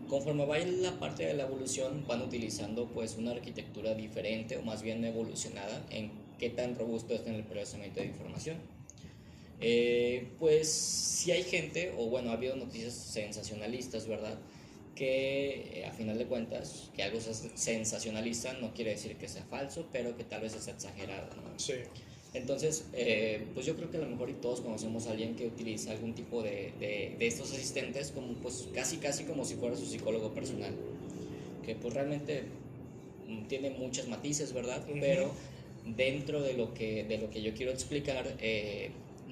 Conforme va la parte de la evolución, van utilizando pues una arquitectura diferente o más bien evolucionada en qué tan robusto está en el procesamiento de información. Pues si hay gente, o bueno, ha habido noticias sensacionalistas, ¿verdad? Que a final de cuentas, que algo se sensacionaliza no quiere decir que sea falso, pero que tal vez es exagerado, ¿no? Sí. Entonces, pues yo creo que a lo mejor y todos conocemos a alguien que utiliza algún tipo de estos asistentes como pues casi como si fuera su psicólogo personal, que pues realmente tiene muchos matices, ¿verdad? Ujú. Pero dentro de lo que yo quiero explicar,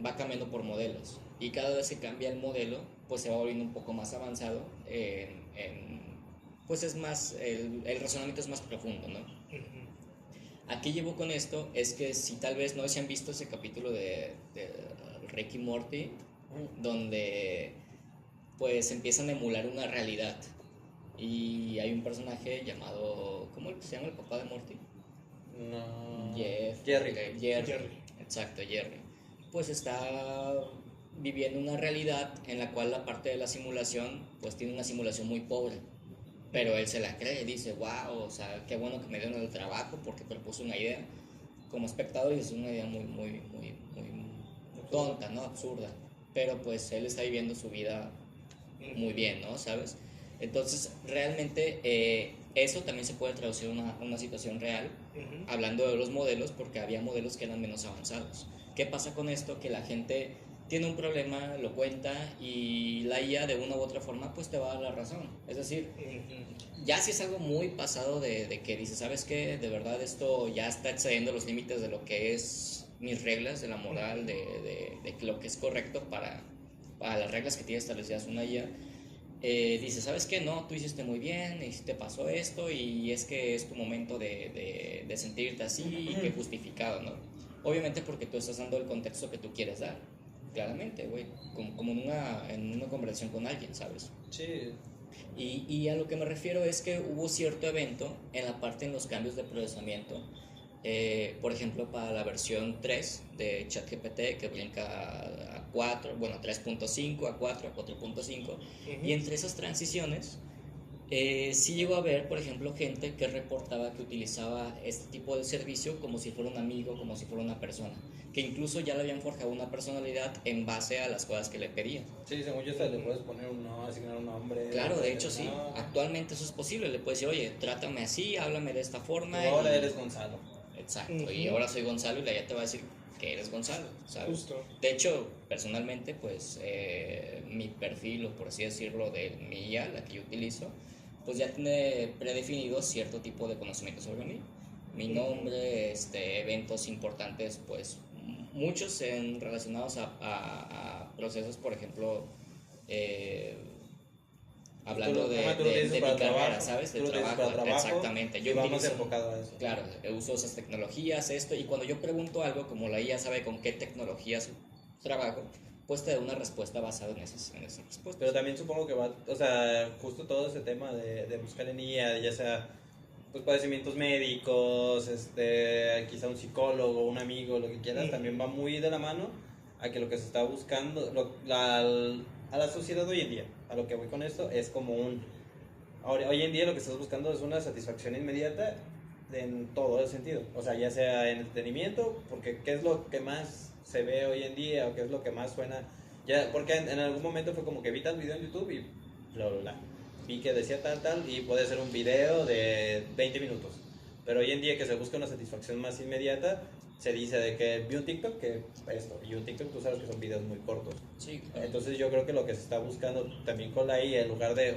va cambiando por modelos, y cada vez que cambia el modelo, pues se va volviendo un poco más avanzado, pues es más, el razonamiento es más profundo, ¿no? Ujú. ¿A qué llevo con esto? Es que si tal vez no se han visto ese capítulo de Rick y Morty, donde pues empiezan a emular una realidad, y hay un personaje llamado, ¿cómo se llama el papá de Morty? No. Jerry. Jerry. Exacto, Jerry. Pues está viviendo una realidad en la cual la parte de la simulación, pues tiene una simulación muy pobre. Pero él se la cree, dice, wow, o sea, qué bueno que me dieron el trabajo porque propuso una idea. Como espectador, es una idea muy tonta, ¿no? Absurda. Pero pues él está viviendo su vida muy bien, ¿no? ¿Sabes? Entonces, realmente eso también se puede traducir a una situación real, Ujú. hablando de los modelos, porque había modelos que eran menos avanzados. ¿Qué pasa con esto? Que la gente tiene un problema, lo cuenta, y la IA de una u otra forma pues te va a dar la razón. Es decir, Ujú. ya si es algo muy pasado de que dices, ¿sabes qué? De verdad esto ya está excediendo los límites de lo que es mis reglas, de la moral, de lo que es correcto para las reglas que tiene establecidas una IA. Dice, ¿sabes qué? No, tú hiciste muy bien, y te pasó esto, y es que es tu momento de sentirte así, y que justificado, ¿no? Obviamente porque tú estás dando el contexto que tú quieres dar, claramente, güey, como en una conversación con alguien, ¿sabes? Sí. Y a lo que me refiero es que hubo cierto evento en la parte en los cambios de procesamiento. Por ejemplo, para la versión 3 de ChatGPT, que brinca a 4, bueno, a 3.5, a 4, a 4.5, y entre esas transiciones, sí llegó a ver, por ejemplo, gente que reportaba que utilizaba este tipo de servicio como si fuera un amigo, como si fuera una persona, que incluso ya le habían forjado una personalidad en base a las cosas que le pedían. Sí, según yo, hasta le puedes poner un no, asignar un nombre. Claro, de hecho sí, No. actualmente eso es posible, le puedes decir, oye, trátame así, háblame de esta forma. Tú ahora eres Gonzalo. Exacto, y ahora soy Gonzalo, y la IA te va a decir que eres Gonzalo, ¿sabes? Justo. De hecho, personalmente, pues mi perfil, o por así decirlo, de mi IA, la que yo utilizo, pues ya tiene predefinido cierto tipo de conocimiento sobre mí. Mi nombre, eventos importantes, pues muchos relacionados a procesos, por ejemplo, hablando Tú lo de utilizas mi para carrera, trabajo, ¿sabes? De tú lo utilizas trabajo, para trabajo, exactamente. y Yo vamos utilizo, enfocado a eso. claro, uso esas tecnologías, esto, y cuando yo pregunto algo, como la IA sabe con qué tecnologías trabajo, pues te da una respuesta basada en esas respuestas. Pero también supongo que va, o sea, justo todo ese tema de buscar en IA, ya sea pues padecimientos médicos, quizá un psicólogo, un amigo, lo que quieras, también va muy de la mano a que lo que se está buscando, a la sociedad hoy en día, a lo que voy con esto, es como hoy en día lo que estás buscando es una satisfacción inmediata en todo el sentido, o sea, ya sea en entretenimiento, porque qué es lo que más se ve hoy en día o qué es lo que más suena, ya, porque en algún momento fue como que vi tal video en YouTube y vi que decía tal y puede ser un video de 20 minutos, pero hoy en día que se busca una satisfacción más inmediata, se dice de que vi un TikTok, que esto, y un TikTok tú sabes que son videos muy cortos. Sí, claro. Entonces yo creo que lo que se está buscando también con la IA, en lugar de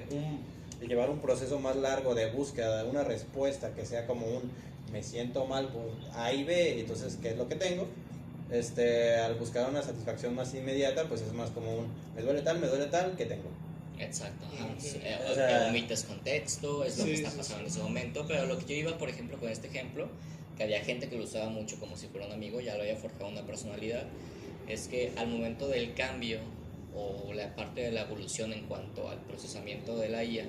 y llevar un proceso más largo de búsqueda de una respuesta que sea como un me siento mal por A y B, entonces ¿qué es lo que tengo? Al buscar una satisfacción más inmediata, pues es más como un me duele tal, ¿qué tengo? Exacto, ajá. O sea, Omites contexto, es lo que Sí, está sí, pasando en ese momento, pero lo que yo iba, por ejemplo, con este ejemplo, que había gente que lo usaba mucho como si fuera un amigo, ya lo había forjado una personalidad, es que al momento del cambio o la parte de la evolución en cuanto al procesamiento de la IA,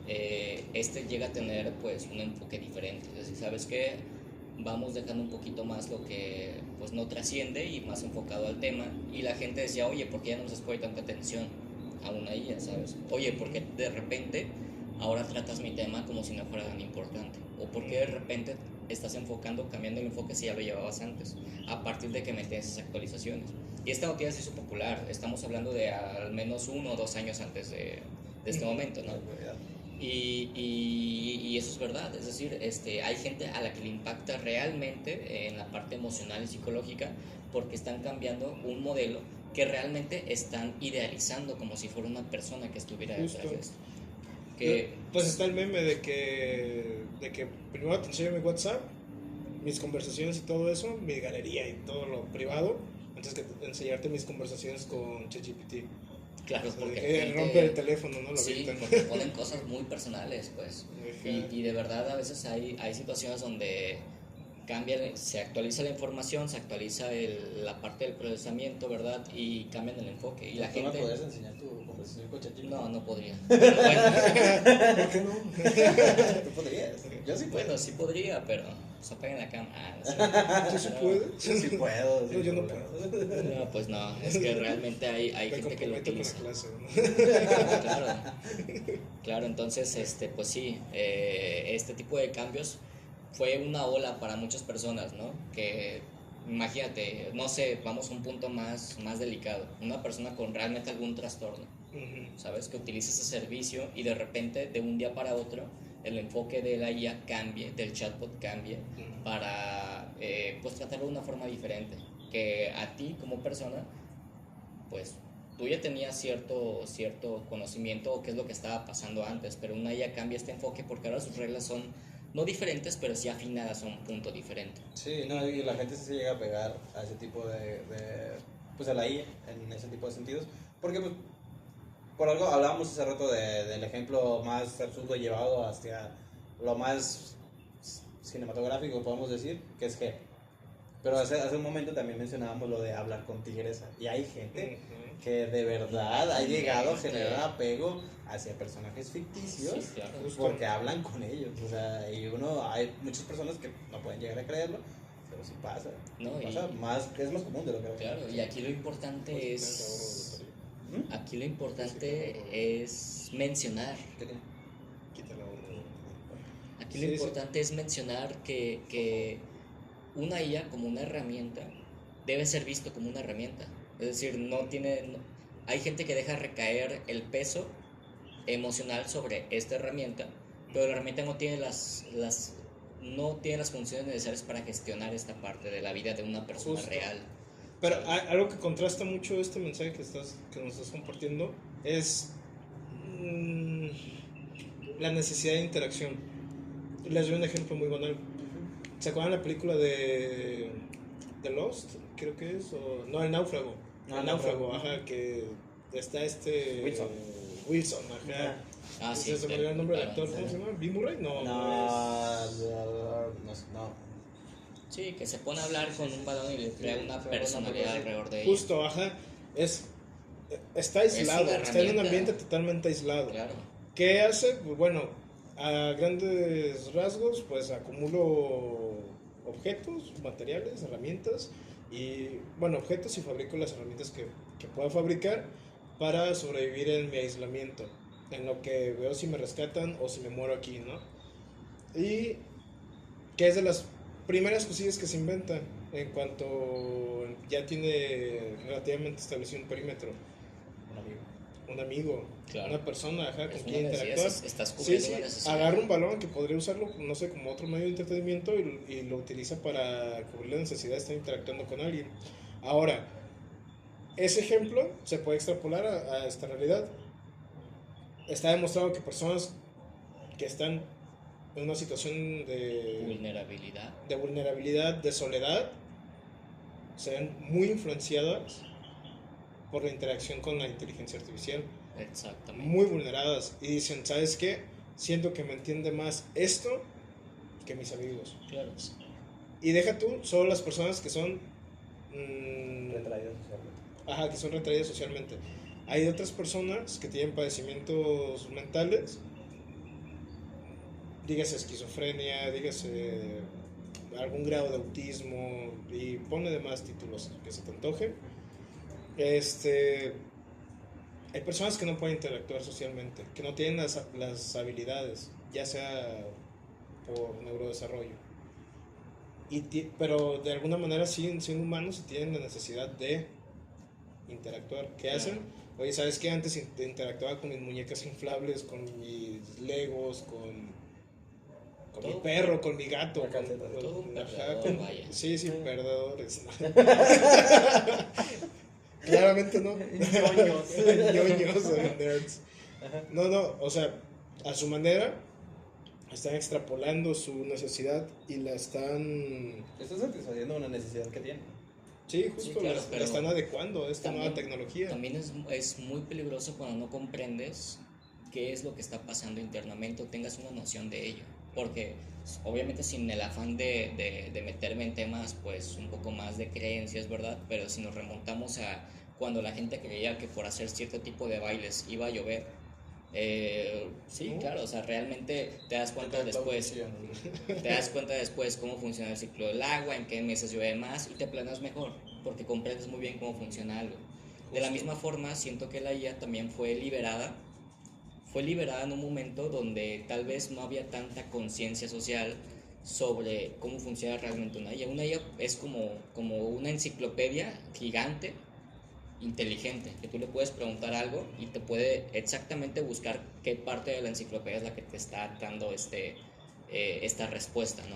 llega a tener pues un enfoque diferente, es decir, ¿sabes qué? Vamos dejando un poquito más lo que pues no trasciende y más enfocado al tema, y la gente decía, oye, ¿por qué ya no se pone tanta atención a una IA, ¿sabes? Oye, ¿por qué de repente ahora tratas mi tema como si no fuera tan importante? ¿O por qué de repente estás cambiando el enfoque si ya lo llevabas antes, a partir de que metes esas actualizaciones? Y esta noticia se hizo popular, estamos hablando de al menos 1 o 2 años antes de este momento, ¿no? Y eso es verdad, es decir, hay gente a la que le impacta realmente en la parte emocional y psicológica porque están cambiando un modelo que realmente están idealizando como si fuera una persona que estuviera detrás de esto. Pues está el meme de que primero te enseño mi WhatsApp, mis conversaciones y todo eso, mi galería y todo lo privado, antes que enseñarte mis conversaciones con ChatGPT. Claro, porque Que rompe el teléfono, ¿no? Sí, porque ponen cosas muy personales, pues. Y de verdad a veces hay situaciones donde se actualiza la información, se actualiza la parte del procesamiento, ¿verdad? Y cambian el enfoque. Y la ¿Tú gente... me puedes enseñar tu conversación con ChatGPT? No, no podría. Pero bueno, ¿Por qué no? Tú podrías. Yo sí puedo. bueno, sí podría, pero se apaga la cama. ¿Tú sí puedes? Yo sí puedo. No, yo no problema. puedo. No, pues no, es que realmente hay Me gente que lo comprometo con utiliza. la clase, ¿no? Claro, entonces, pues sí, este tipo de cambios fue una ola para muchas personas, ¿no? Que imagínate, no sé, vamos a un punto más delicado, una persona con realmente algún trastorno, ¿sabes? Que utiliza ese servicio y de repente, de un día para otro, el enfoque de la IA cambie, del chatbot cambie, para pues tratarlo de una forma diferente, que a ti como persona, pues tú ya tenías cierto conocimiento o qué es lo que estaba pasando antes, pero una IA cambia este enfoque porque ahora sus reglas son no diferentes, pero sí afinadas a un punto diferente. Sí, no, y la gente sí se llega a pegar a ese tipo pues a la IA, en ese tipo de sentidos, porque pues, por algo hablábamos hace rato del ejemplo más absurdo llevado hacia lo más cinematográfico, podemos decir, que es G. Pero hace un momento también mencionábamos lo de hablar con tigresa, y hay gente que de verdad ha llegado a generar apego hacia personajes ficticios, Sí, claro. porque hablan con ellos, o sea, y hay muchas personas que no pueden llegar a creerlo, pero sí pasa, No, pasa es más común de lo que claro, y aquí lo importante es mencionar. Quítala uno. Aquí lo Sí, importante es mencionar que una IA como una herramienta debe ser visto como una herramienta. Es decir, hay gente que deja recaer el peso emocional sobre esta herramienta, pero la herramienta no tiene no tiene las funciones necesarias para gestionar esta parte de la vida de una persona Justo. real. Pero algo que contrasta mucho este mensaje que nos estás compartiendo es la necesidad de interacción. Les doy un ejemplo muy banal. ¿Se acuerdan la película de Lost? Creo que es. No, El Náufrago. El Náufrago, ajá, que está Wilson, ajá. Ah, sí. Se me olvidó el nombre del claro. actor. ¿Cómo se llama? ¿Bill Murray? No. No. Sí, que se pone a hablar con un balón y le crea una personalidad alrededor de ella. Justo, ajá. Está aislado, una está en un herramienta. ambiente totalmente aislado. Claro. ¿Qué hace? Pues bueno, a grandes rasgos, pues acumulo objetos, materiales, herramientas y, bueno, objetos y fabrico las herramientas que pueda fabricar para sobrevivir en mi aislamiento, en lo que veo si me rescatan o si me muero aquí, ¿no? Y que es de las primeras cosillas que se inventan en cuanto ya tiene relativamente establecido un perímetro. Un amigo, Claro. una persona, ajá, con Es quien una necesidad, interactuar. estás Sí, cubriendo sí, una necesidad. agarra un balón que podría usarlo, no sé, como otro medio de entretenimiento y lo utiliza para cubrir la necesidad de estar interactuando con alguien. Ahora, ese ejemplo se puede extrapolar a esta realidad. Está demostrado que personas que están en una situación Vulnerabilidad. vulnerabilidad, de soledad, se ven muy influenciadas por la interacción con la inteligencia artificial, Exactamente. muy vulneradas, y dicen, ¿sabes qué? Siento que me entiende más esto que mis amigos. Claro. Y deja tú, solo las personas que son Retraídos socialmente. ajá, que son retraídas socialmente. Hay otras personas que tienen padecimientos mentales, dígase esquizofrenia, dígase algún grado de autismo, y pone demás títulos que se te antojen. Hay personas que no pueden interactuar socialmente, que no tienen las habilidades, ya sea por neurodesarrollo. Pero de alguna manera, siendo humanos, y tienen la necesidad de interactuar. ¿Qué hacen? Oye, ¿sabes qué? Antes interactuaba con mis muñecas inflables, con mis legos, con mi perro, con mi gato. Todo un perdedor, vaya. Sí, perdedores. Claramente no. Ñoños, nerds. No, o sea, a su manera están extrapolando su necesidad y la están... Estás satisfaciendo una necesidad que tienen. Sí, justo, Sí, claro, la están adecuando a esta nueva tecnología. También es muy peligroso cuando no comprendes qué es lo que está pasando internamente o tengas una noción de ello. Porque obviamente sin el afán de meterme en temas pues un poco más de creencias, ¿verdad? Pero si nos remontamos a cuando la gente creía que por hacer cierto tipo de bailes iba a llover, sí, claro, o sea, realmente te das cuenta después cómo funciona el ciclo del agua, en qué meses llueve más, y te planeas mejor, porque comprendes muy bien cómo funciona algo. De la misma forma, siento que la IA también fue liberada en un momento donde tal vez no había tanta conciencia social sobre cómo funciona realmente una IA. Una IA es como una enciclopedia gigante, inteligente, que tú le puedes preguntar algo y te puede exactamente buscar qué parte de la enciclopedia es la que te está dando esta respuesta, ¿no?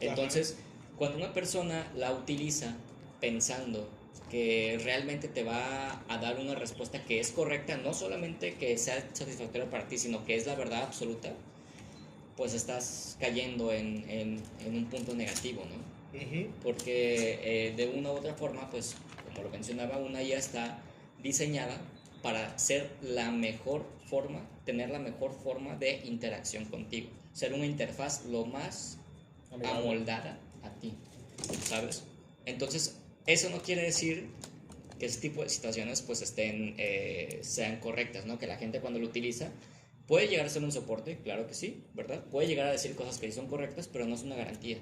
Entonces, cuando una persona la utiliza pensando que realmente te va a dar una respuesta que es correcta, no solamente que sea satisfactoria para ti, sino que es la verdad absoluta, pues estás cayendo en un punto negativo, ¿no? Porque de una u otra forma, pues como lo mencionaba, una IA está diseñada para ser la mejor forma, tener la mejor forma de interacción contigo, ser una interfaz lo más amoldada a ti, ¿sabes? Entonces, eso no quiere decir que ese tipo de situaciones pues sean correctas, ¿no? Que la gente cuando lo utiliza puede llegar a ser un soporte, claro que sí, ¿verdad? Puede llegar a decir cosas que son correctas, pero no es una garantía.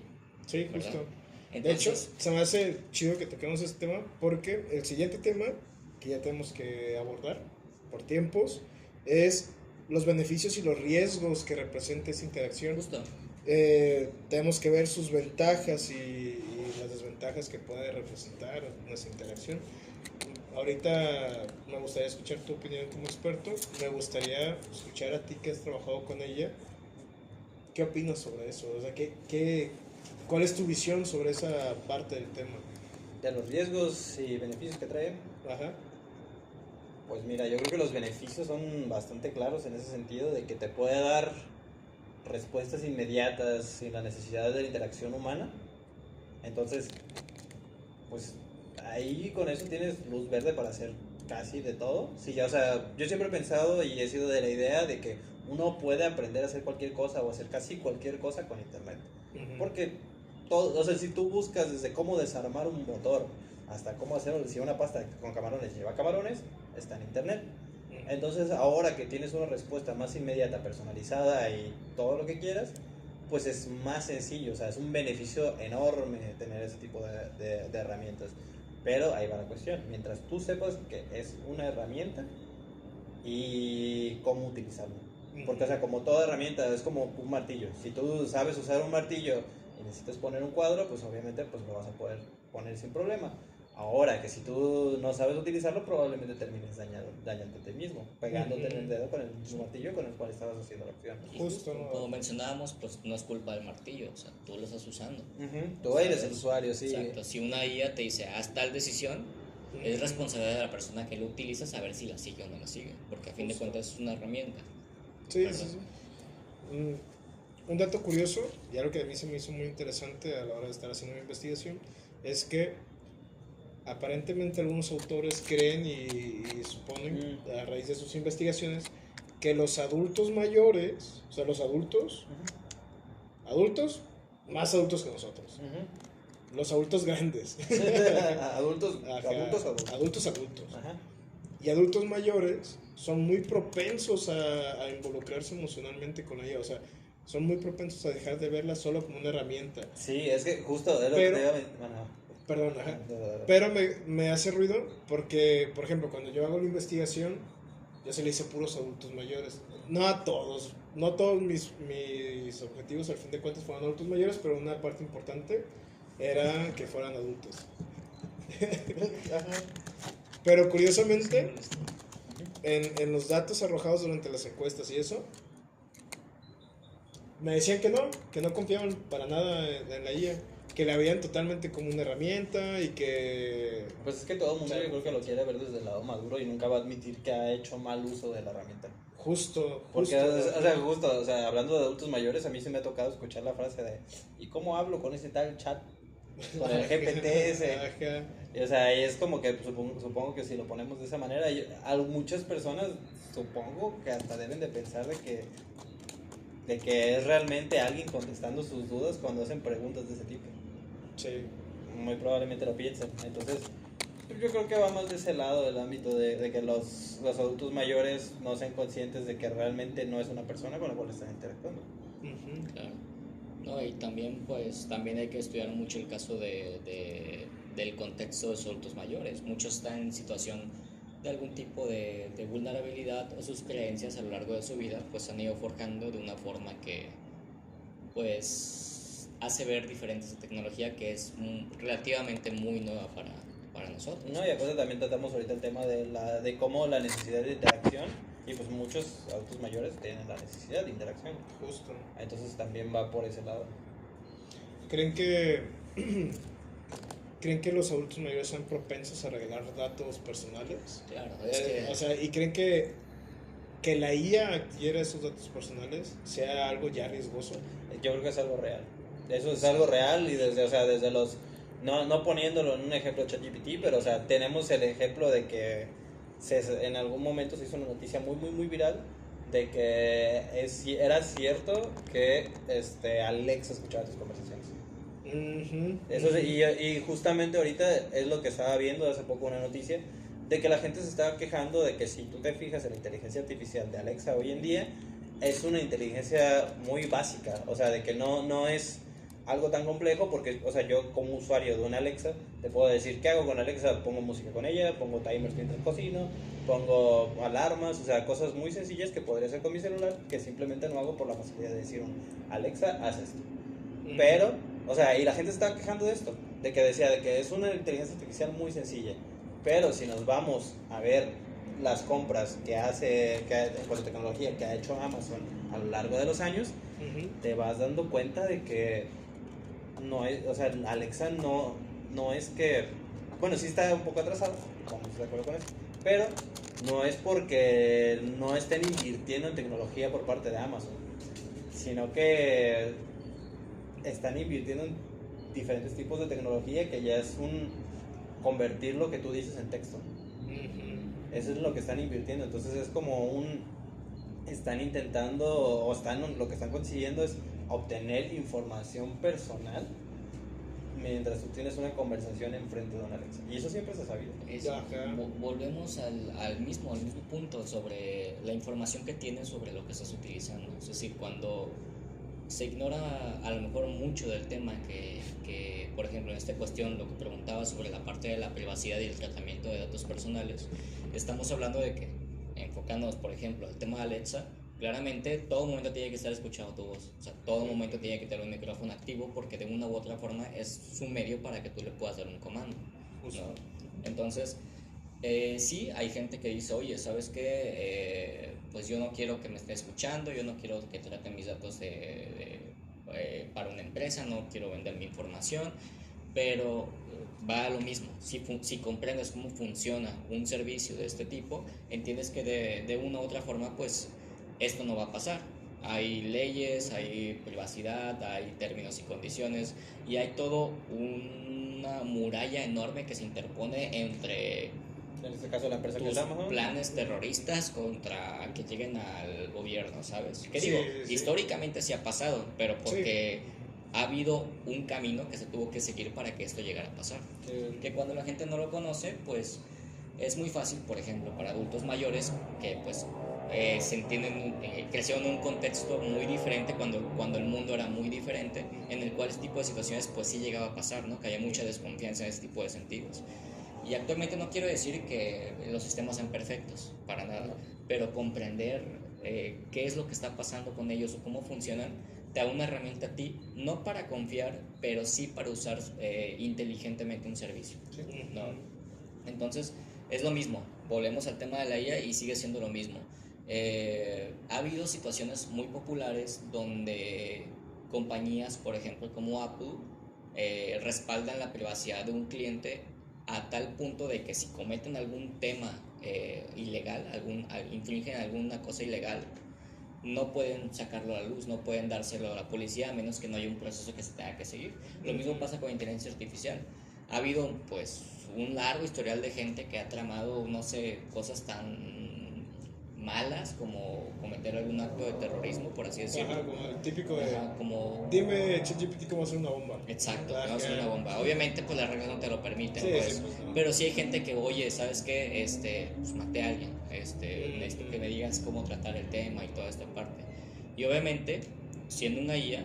Sí, ¿verdad? justo. Entonces, de hecho, se me hace chido que toquemos este tema, porque el siguiente tema que ya tenemos que abordar por tiempos es los beneficios y los riesgos que representa esa interacción. Justo. Tenemos que ver sus ventajas y las desventajas que puede representar nuestra interacción. Ahorita me gustaría escuchar tu opinión como experto. Me gustaría escuchar a ti que has trabajado con ella. ¿Qué opinas sobre eso? O sea, ¿cuál es tu visión sobre esa parte del tema? De los riesgos y beneficios que trae. Ajá. Pues mira, yo creo que los beneficios son bastante claros en ese sentido, de que te puede dar respuestas inmediatas sin la necesidad de la interacción humana. Entonces, pues ahí con eso tienes luz verde para hacer casi de todo. Sí, ya, o sea, yo siempre he pensado y he sido de la idea de que uno puede aprender a hacer cualquier cosa o hacer casi cualquier cosa con internet. Porque todo, o sea, si tú buscas desde cómo desarmar un motor hasta cómo hacer, si una pasta con camarones lleva camarones, está en internet. Entonces, ahora que tienes una respuesta más inmediata, personalizada y todo lo que quieras, pues es más sencillo, o sea, es un beneficio enorme tener ese tipo de herramientas. Pero ahí va la cuestión, mientras tú sepas que es una herramienta y cómo utilizarlo. Porque, o sea, como toda herramienta, es como un martillo. Si tú sabes usar un martillo y necesitas poner un cuadro, pues obviamente pues lo vas a poder poner sin problema. Ahora que si tú no sabes utilizarlo, probablemente termines dañándote a ti mismo, pegándote en el dedo con el mismo martillo con el cual estabas haciendo la acción. Y como mencionábamos, pues no es culpa del martillo, o sea, tú lo estás usando. Tú eres el usuario, sí. Exacto, si una IA te dice haz tal decisión, es responsabilidad de la persona que lo utiliza saber si la sigue o no la sigue, porque a fin de cuentas es una herramienta. Sí, ¿verdad? sí. Un dato curioso, y algo que a mí se me hizo muy interesante a la hora de estar haciendo mi investigación, es que aparentemente algunos autores creen y suponen, a raíz de sus investigaciones, que los adultos mayores, o sea, los adultos, más adultos que nosotros, los adultos grandes, Adultos, Ajá, adultos. adultos, Ajá. y adultos mayores son muy propensos a involucrarse emocionalmente con ella, o sea, son muy propensos a dejar de verla solo como una herramienta. Sí, es que justo es lo Pero- que te iba a bueno, Perdón, ajá. Pero me hace ruido porque, por ejemplo, cuando yo hago la investigación, yo se le hice puros adultos mayores. No a todos, no todos mis objetivos al fin de cuentas fueron adultos mayores, pero una parte importante era que fueran adultos. Pero curiosamente, en los datos arrojados durante las encuestas y eso, me decían que no confiaban para nada en la IA, que la veían totalmente como una herramienta y que... Pues es que todo el mundo Sí. yo creo que lo quiere ver desde el lado maduro y nunca va a admitir que ha hecho mal uso de la herramienta. Justo. Porque, o sea, hablando de adultos mayores, a mí sí me ha tocado escuchar la frase de ¿y cómo hablo con ese tal chat? Con el GPT ese. Ajá. Y, o sea, y es como que supongo que si lo ponemos de esa manera, a muchas personas supongo que hasta deben de pensar de que es realmente alguien contestando sus dudas cuando hacen preguntas de ese tipo. Sí. Muy probablemente lo piensen. Entonces, yo creo que va más de ese lado del ámbito de que los adultos mayores no sean conscientes de que realmente no es una persona con la cual están interactuando. Ujú. Claro. No, y también pues también hay que estudiar mucho el caso del contexto de los adultos mayores. Muchos están en situación de algún tipo de vulnerabilidad o sus creencias a lo largo de su vida pues han ido forjando de una forma que pues hace ver diferente esa tecnología que es relativamente muy nueva para nosotros. No, y aparte también tratamos ahorita el tema de cómo la necesidad de interacción, y pues muchos adultos mayores tienen la necesidad de interacción. Justo. Entonces también va por ese lado. ¿Creen que los adultos mayores son propensos a revelar datos personales? Claro, es que O sea, ¿y creen que la IA adquiera esos datos personales sea algo ya riesgoso? Yo creo que es algo real. Eso es algo real y desde los... No poniéndolo en un ejemplo ChatGPT, pero o sea, tenemos el ejemplo de que en algún momento se hizo una noticia muy viral de que era cierto que Alexa escuchaba tus conversaciones. Ujú. Eso y justamente ahorita es lo que estaba viendo hace poco una noticia de que la gente se estaba quejando de que si tú te fijas en la inteligencia artificial de Alexa hoy en día es una inteligencia muy básica, o sea, de que no es algo tan complejo porque, o sea, yo como usuario de una Alexa te puedo decir qué hago con Alexa, pongo música con ella, pongo timers mientras cocino, pongo alarmas, o sea, cosas muy sencillas que podría hacer con mi celular que simplemente no hago por la facilidad de decir Alexa, haz esto. Pero, o sea, y la gente está quejando de esto, de que decía de que es una inteligencia artificial muy sencilla, pero si nos vamos a ver las compras que en cuanto a tecnología que ha hecho Amazon a lo largo de los años, Ujú. te vas dando cuenta de que no es, o sea, Alexa no es que, bueno, sí está un poco atrasado, vamos de acuerdo con eso, pero no es porque no estén invirtiendo en tecnología por parte de Amazon, sino que están invirtiendo en diferentes tipos de tecnología que ya es convertir lo que tú dices en texto. Ujú. Eso es lo que están invirtiendo. Entonces es como están intentando o lo que están consiguiendo es obtener información personal mientras tú tienes una conversación enfrente de una Alexa. Y eso siempre se ha sabido. Ajá. Volvemos al mismo punto sobre la información que tienes sobre lo que estás utilizando. Es decir, cuando se ignora a lo mejor mucho del tema que, por ejemplo, en esta cuestión, lo que preguntaba sobre la parte de la privacidad y el tratamiento de datos personales, estamos hablando de que, enfocándonos, por ejemplo, al tema de Alexa, claramente todo momento tiene que estar escuchando tu voz, o sea, todo momento tiene que tener un micrófono activo porque de una u otra forma es su medio para que tú le puedas dar un comando, ¿no? Entonces, sí, hay gente que dice, oye, ¿sabes qué? Pues yo no quiero que me esté escuchando, yo no quiero que traten mis datos para una empresa, no quiero vender mi información, pero va a lo mismo. Si comprendes cómo funciona un servicio de este tipo, entiendes que de una u otra forma, pues esto no va a pasar. Hay leyes, hay privacidad, hay términos y condiciones y hay todo una muralla enorme que se interpone entre En este caso la empresa que tus es Amazon. planes terroristas contra que lleguen al gobierno, ¿sabes? ¿Qué Sí, digo? sí. Históricamente sí ha pasado, pero porque ha habido un camino que se tuvo que seguir para que esto llegara a pasar. Sí. Que cuando la gente no lo conoce, pues es muy fácil, por ejemplo, para adultos mayores que pues se entienden, crecieron en un contexto muy diferente cuando el mundo era muy diferente, en el cual este tipo de situaciones pues sí llegaba a pasar, ¿no? Que haya mucha desconfianza en ese tipo de sentidos. Y actualmente no quiero decir que los sistemas sean perfectos, para nada, pero comprender qué es lo que está pasando con ellos o cómo funcionan, te da una herramienta a ti, no para confiar, pero sí para usar inteligentemente un servicio, ¿no? Entonces, es lo mismo, volvemos al tema de la IA y sigue siendo lo mismo. Ha habido situaciones muy populares donde compañías, por ejemplo, como Apple, respaldan la privacidad de un cliente a tal punto de que si cometen algún tema ilegal, infringen alguna cosa ilegal, no pueden sacarlo a la luz, no pueden dárselo a la policía a menos que no haya un proceso que se tenga que seguir. Lo mismo pasa con inteligencia artificial. Ha habido pues un largo historial de gente que ha tramado, no sé, cosas tan malas como cometer algún acto de terrorismo, por así decirlo. Ajá, como el típico de... Ajá, como... Dime, ChatGPT, cómo hacer una bomba. Exacto, Ajá. no es una bomba. Obviamente, pues las reglas no te lo permiten, Sí, pues. sí, pues, no. Pero sí hay gente que, oye, ¿sabes qué? Pues maté a alguien. Necesito que me digas cómo tratar el tema y toda esta parte. Y obviamente, siendo una IA,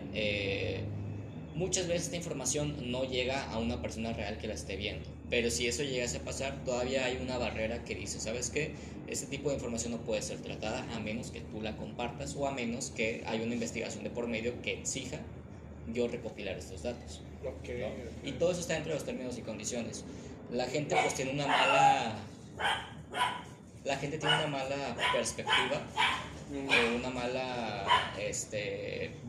muchas veces esta información no llega a una persona real que la esté viendo. Pero si eso llegase a pasar, todavía hay una barrera que dice, ¿sabes qué? Este tipo de información no puede ser tratada a menos que tú la compartas o a menos que haya una investigación de por medio que exija yo recopilar estos datos. Ok. ¿No? Y todo eso está dentro de los términos y condiciones. La gente pues tiene una mala perspectiva o una mala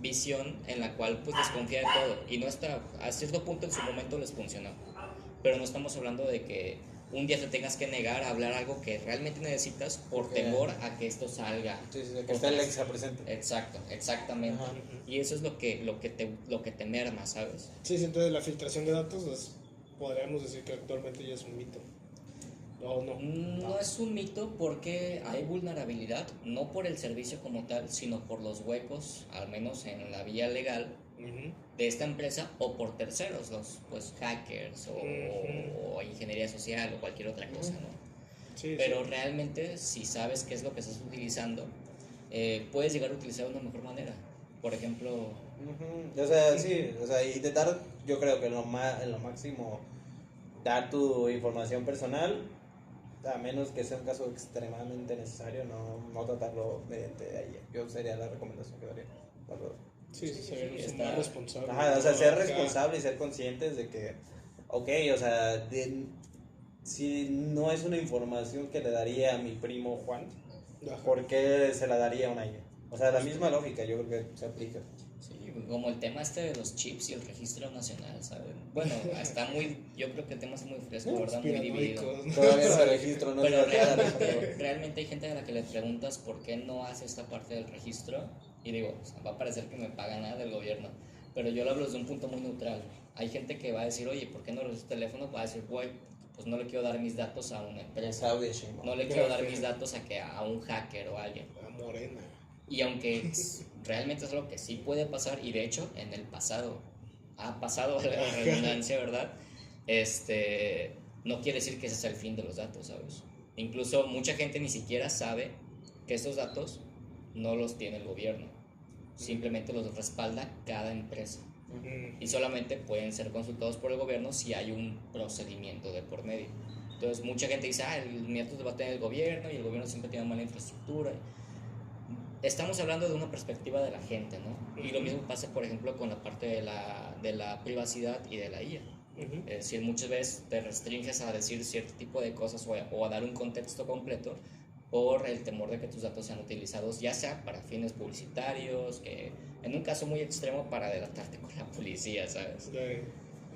visión en la cual pues desconfía de todo y no está, a cierto punto en su momento les funcionó, pero no estamos hablando de que un día te tengas que negar a hablar algo que realmente necesitas por temor a que esto salga. Sí, sí, que esté Alexa presente. Exacto, exactamente. Ajá. Y eso es lo que te merma, ¿sabes? Sí, sí, entonces la filtración de datos podríamos decir que actualmente ya es un mito. ¿O no? No es un mito porque hay vulnerabilidad, no por el servicio como tal, sino por los huecos, al menos en la vía legal, Ujú. de esta empresa o por terceros, los pues hackers o ingeniería social o cualquier otra cosa, ¿no? Sí, Pero sí. realmente si sabes qué es lo que estás utilizando, puedes llegar a utilizar de una mejor manera. Por ejemplo, Ujú. O sea, sí, o sea, intentar, yo creo que en lo máximo, dar tu información personal, a menos que sea un caso extremadamente necesario, no tratarlo mediante ahí. Yo sería la recomendación que daría. la verdad. Sí, sí, ser está- más responsable. Ajá, o sea, ser Acá. responsable y ser conscientes de que, ok, o sea, si no es una información que le daría a mi primo Juan, Ajá. ¿por qué se la daría a una IA? O sea, la misma lógica yo creo que se aplica. sí, como el tema de los chips y el registro nacional, ¿saben? Bueno, yo creo que el tema es muy fresco, No, ¿verdad? Muy dividido. conspiranoicos, ¿no? Todavía no se registro, no Pero es verdad. realmente hay gente a la que le preguntas por qué no hace esta parte del registro y digo, o sea, va a parecer que me paga nada del gobierno, pero yo lo hablo desde un punto muy neutral. Hay gente que va a decir, oye, ¿por qué no registro el teléfono? Va a decir, güey, pues no le quiero dar mis datos a una empresa, Claudia Sheinbaum. no le quiero dar mis datos a un hacker o a alguien. A Morena. Y aunque realmente es algo que sí puede pasar, y de hecho en el pasado ha pasado la redundancia, ¿verdad? No quiere decir que ese sea el fin de los datos, ¿sabes? Incluso mucha gente ni siquiera sabe que estos datos no los tiene el gobierno, simplemente los respalda cada empresa. Y solamente pueden ser consultados por el gobierno si hay un procedimiento de por medio. Entonces mucha gente dice, mi datos los va a tener el gobierno y el gobierno siempre tiene mala infraestructura. Estamos hablando de una perspectiva de la gente, ¿no? Y lo mismo pasa, por ejemplo, con la parte de la privacidad y de la IA. Ujú. Es decir, muchas veces te restringes a decir cierto tipo de cosas o a dar un contexto completo por el temor de que tus datos sean utilizados, ya sea para fines publicitarios, que en un caso muy extremo para delatarte con la policía, ¿sabes?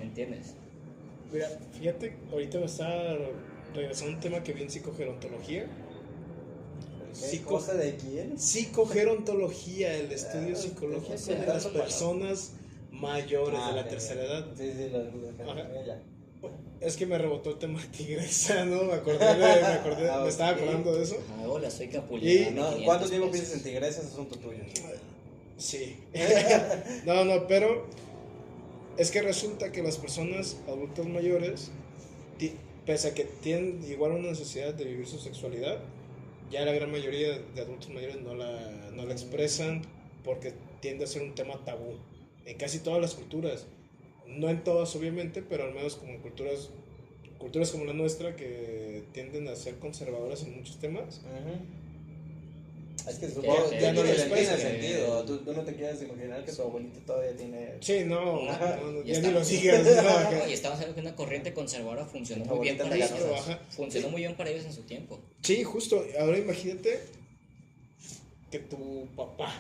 ¿Entiendes? Mira, fíjate, ahorita me está regresando un tema que vi en psicogerontología. ¿Cosa de quién? Psicogerontología, el estudio psicológico sí, de las sí, personas mayores de la ok. tercera edad. Sí, Ajá. ya. Es que me rebotó el tema tigresa, ¿no? Me estaba Ok. acordando de eso. Ah, hola, soy Y- Capulina. No, ¿cuánto tiempo piensas en tigresa? Es asunto tuyo. Sí. No, pero es que resulta que las personas adultas mayores, pese a que tienen igual una necesidad de vivir su sexualidad, ya la gran mayoría de adultos mayores no la expresan porque tiende a ser un tema tabú en casi todas las culturas. No en todas, obviamente, pero al menos como en culturas como la nuestra que tienden a ser conservadoras en muchos temas. Es que Ya, supongo ya ya no no lo tiene expresa. sentido. ¿Tú no te quieres imaginar que tu abuelito todavía tiene... Sí, no, Ajá. no, Y ya está- ni lo sigas. No, Y estamos hablando que una corriente conservadora funcionó Una muy bien bonita para regalo. ellos. Ajá. Funcionó muy bien para ellos en su tiempo. Sí, justo. Ahora imagínate que tu papá.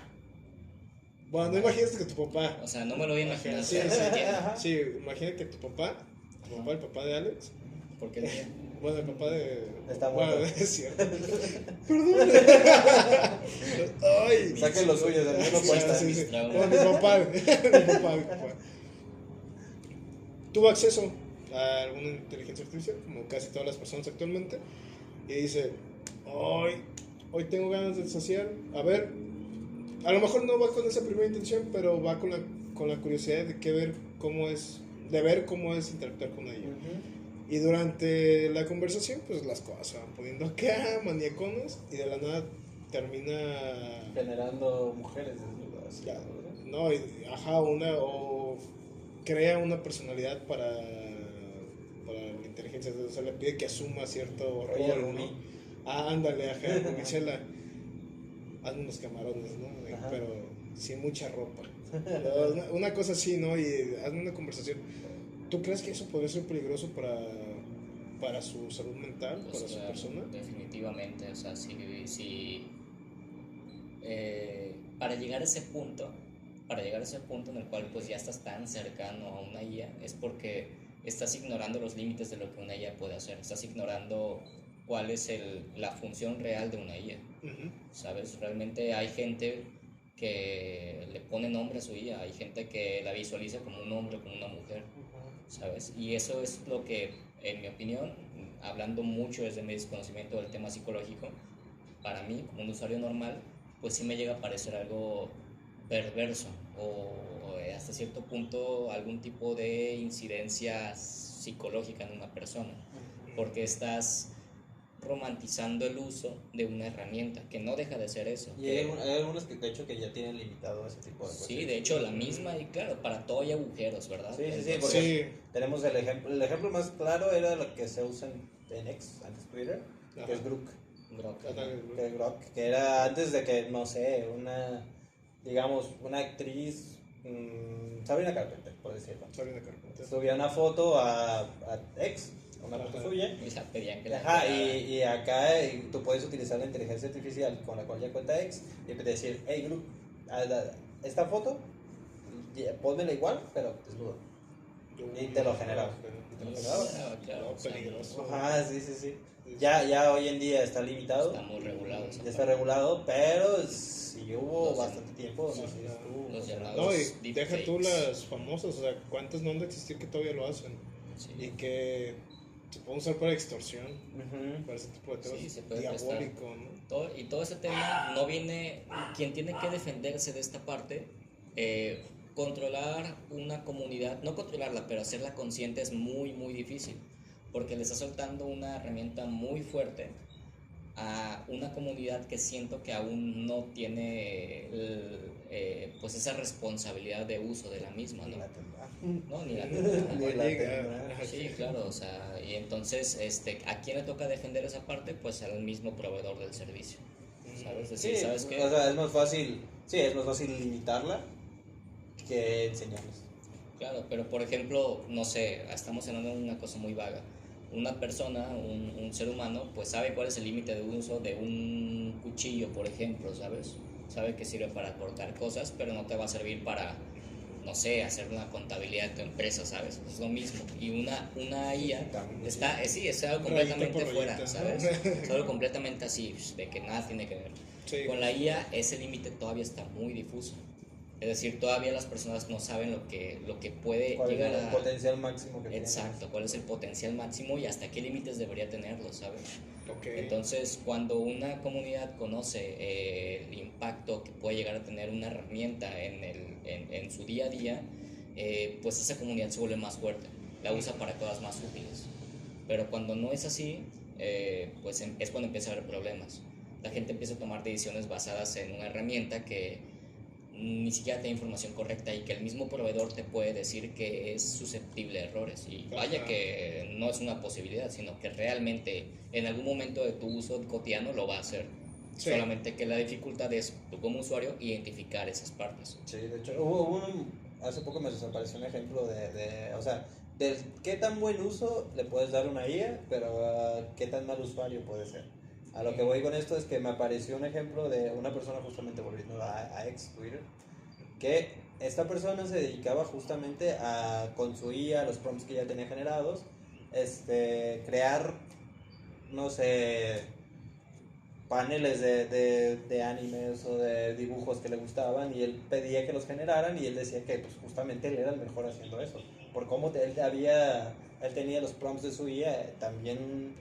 Bueno, no imagínate que tu papá. O sea, no me lo voy a imaginar. Sí, ¿se sí, entiende? sí, imagínate que tu papá, el papá de Alex, Porque el mío. bueno, el papá de. Está bueno, muerto. es cierto. Perdón. Ay, Saquen los suyos, el mío no Sí, cuesta. sí, sí. Mis traumas. Bueno, mi papá. Tuvo acceso a alguna inteligencia artificial, como casi todas las personas actualmente, y dice, hoy tengo ganas de saciar, a ver, a lo mejor no va con esa primera intención, pero va con la curiosidad de ver cómo es interactuar con ella. Y durante la conversación, pues las cosas se van poniendo acá, maniacones, y de la nada termina Generando mujeres desnudas. ya, no, o crea una personalidad para la inteligencia, o sea, le pide que asuma cierto Oye, rol, Rumi. ¿no? Ándale, ajá, como Gisela, hazme unos camarones, ¿no? Ajá. Pero sin mucha ropa. Una cosa así, ¿no? Y hazme una conversación. ¿Tú crees que eso podría ser peligroso para su salud mental, Pues, para su claro, persona? definitivamente, o sea, para llegar a ese punto en el cual pues ya estás tan cercano a una IA, es porque estás ignorando los límites de lo que una IA puede hacer, estás ignorando cuál es la función real de una IA, Ujú. ¿sabes? Realmente hay gente que le pone nombre a su IA, hay gente que la visualiza como un hombre, como una mujer, ¿sabes? Y eso es lo que, en mi opinión, hablando mucho desde mi desconocimiento del tema psicológico, para mí, como un usuario normal, pues sí me llega a parecer algo perverso o hasta cierto punto algún tipo de incidencia psicológica en una persona, porque estás romantizando el uso de una herramienta, que no deja de ser eso. Y hay algunos que de hecho que ya tienen limitado ese tipo de cosas. Sí, de hecho la misma, y claro, para todo hay agujeros, ¿verdad? Sí, Entonces, porque Sí. tenemos el ejemplo más claro era lo que se usa en X, antes Twitter, Ajá. que es Grok. Grok, Que era antes de que, no sé, digamos, una actriz, Sabrina Carpenter, por decirlo, Sabrina Carpenter. subía una foto a X, una foto Ajá. suya. y la pedían que la Ajá, creara. y acá tú puedes utilizar la inteligencia artificial con la cual ya cuenta X y decir, hey, Grok, esta foto, pónmela igual, pero desnudo. Y te lo generaba. Y te lo generaba, claro, No, o sea, peligroso. Ajá, sí. Ya hoy en día está limitado. Está muy regulado. esa Ya está parte. regulado, pero sí hubo Los bastante tiempo donde sí, sí estuvo los funcionando. No, Los y deja tú deepfakes. las famosas, o sea, ¿cuántas no han de existir que todavía lo hacen? Sí. Y que se pueden usar para extorsión, Ujú. para ese tipo de temas. Sí, se puede Diabólico, ¿no? Y todo ese tema no viene, quien tiene que defenderse de esta parte, controlar una comunidad, no controlarla, pero hacerla consciente es muy, muy difícil, porque le está soltando una herramienta muy fuerte a una comunidad que siento que aún no tiene pues esa responsabilidad de uso de la misma, ¿no? La tendrá. No, ni la Ni la Llega. tendrá. Sí, claro, o sea, y entonces, ¿a quién le toca defender esa parte? Pues al mismo proveedor del servicio, ¿sabes? Es decir, Sí, ¿sabes qué? o sea, es más fácil limitarla que enseñarles. Claro, pero por ejemplo, no sé, estamos hablando de una cosa muy vaga. Una persona, un ser humano, pues sabe cuál es el límite de uso de un cuchillo, por ejemplo, ¿sabes? Sabe que sirve para cortar cosas, pero no te va a servir para no sé, hacer una contabilidad de tu empresa, ¿sabes? Es lo mismo. Y una IA está, sí, es algo completamente Rayita por fuera, rayita, ¿sabes? ¿no? Es algo completamente así, de que nada tiene que ver. Sí. Con la IA ese límite todavía está muy difuso. Es decir, todavía las personas no saben lo que puede ¿Cuál es llegar el a... potencial máximo que tiene? Exacto, cuál es el potencial máximo y hasta qué límites debería tenerlo, ¿sabes? Ok. Entonces, cuando una comunidad conoce el impacto que puede llegar a tener una herramienta en su día a día, pues esa comunidad se vuelve más fuerte, la usa para cosas más útiles. Pero cuando no es así, pues es cuando empieza a haber problemas. La gente empieza a tomar decisiones basadas en una herramienta que ni siquiera tiene información correcta y que el mismo proveedor te puede decir que es susceptible a errores. Y vaya Ajá. que no es una posibilidad, sino que realmente en algún momento de tu uso cotidiano lo va a hacer. Sí. Solamente que la dificultad es tú como usuario identificar esas partes. Sí, de hecho, hace poco me desapareció un ejemplo o sea, del qué tan buen uso le puedes dar a una IA, pero qué tan mal usuario puede ser. A lo que voy con esto es que me apareció un ejemplo de una persona, justamente volviendo a ex Twitter, que esta persona se dedicaba justamente a, con su IA, los prompts que ya tenía generados, crear, no sé, paneles de animes o de dibujos que le gustaban, y él pedía que los generaran y él decía que pues justamente él era el mejor haciendo eso, por cómo él tenía los prompts de su IA también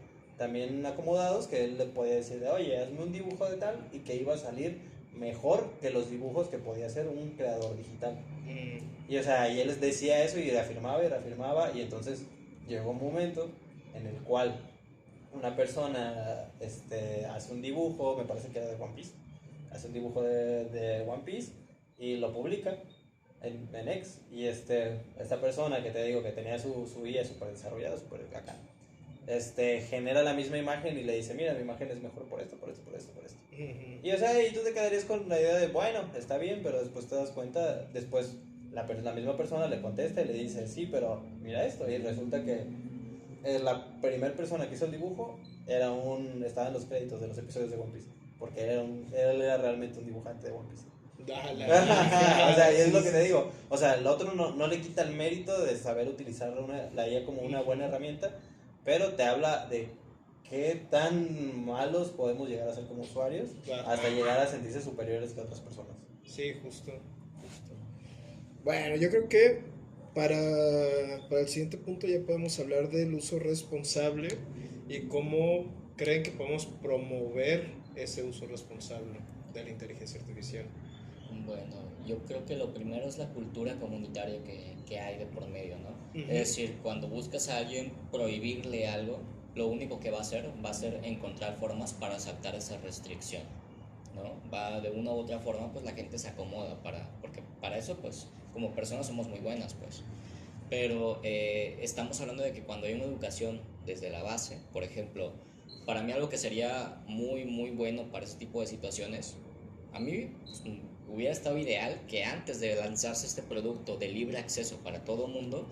acomodados, que él le podía decir de, oye, hazme un dibujo de tal, y que iba a salir mejor que los dibujos que podía hacer un creador digital. Y o sea, y él les decía eso y reafirmaba, y entonces llegó un momento en el cual una persona hace un dibujo, me parece que era de One Piece, hace un dibujo de One Piece y lo publica en X, y esta persona que te digo que tenía su IA super desarrollada, super acá, genera la misma imagen y le dice, mira, mi imagen es mejor por esto, por esto, por esto, por esto. Y o sea, y tú te quedarías con la idea de, bueno, está bien, pero después te das cuenta, después la misma persona le contesta y le dice, sí, pero mira esto, y resulta que la primera persona que hizo el dibujo estaba en los créditos de los episodios de One Piece, porque él era realmente un dibujante de One Piece. O sea, y es lo que te digo, o sea, el otro no le quita el mérito de saber utilizar la IA como una buena herramienta, pero te habla de qué tan malos podemos llegar a ser como usuarios, hasta llegar a sentirse superiores que otras personas. Sí, justo. Bueno, yo creo que para el siguiente punto ya podemos hablar del uso responsable y cómo creen que podemos promover ese uso responsable de la inteligencia artificial. Bueno, yo creo que lo primero es la cultura comunitaria que hay de por medio, ¿no? Ujú. Es decir, cuando buscas a alguien prohibirle algo, lo único que va a ser encontrar formas para aceptar esa restricción, ¿no? Va de una u otra forma, pues la gente se acomoda porque para eso, pues, como personas somos muy buenas, pues. Pero estamos hablando de que cuando hay una educación desde la base, por ejemplo, para mí algo que sería muy, muy bueno para ese tipo de situaciones, a mí pues, hubiera estado ideal que antes de lanzarse este producto de libre acceso para todo el mundo,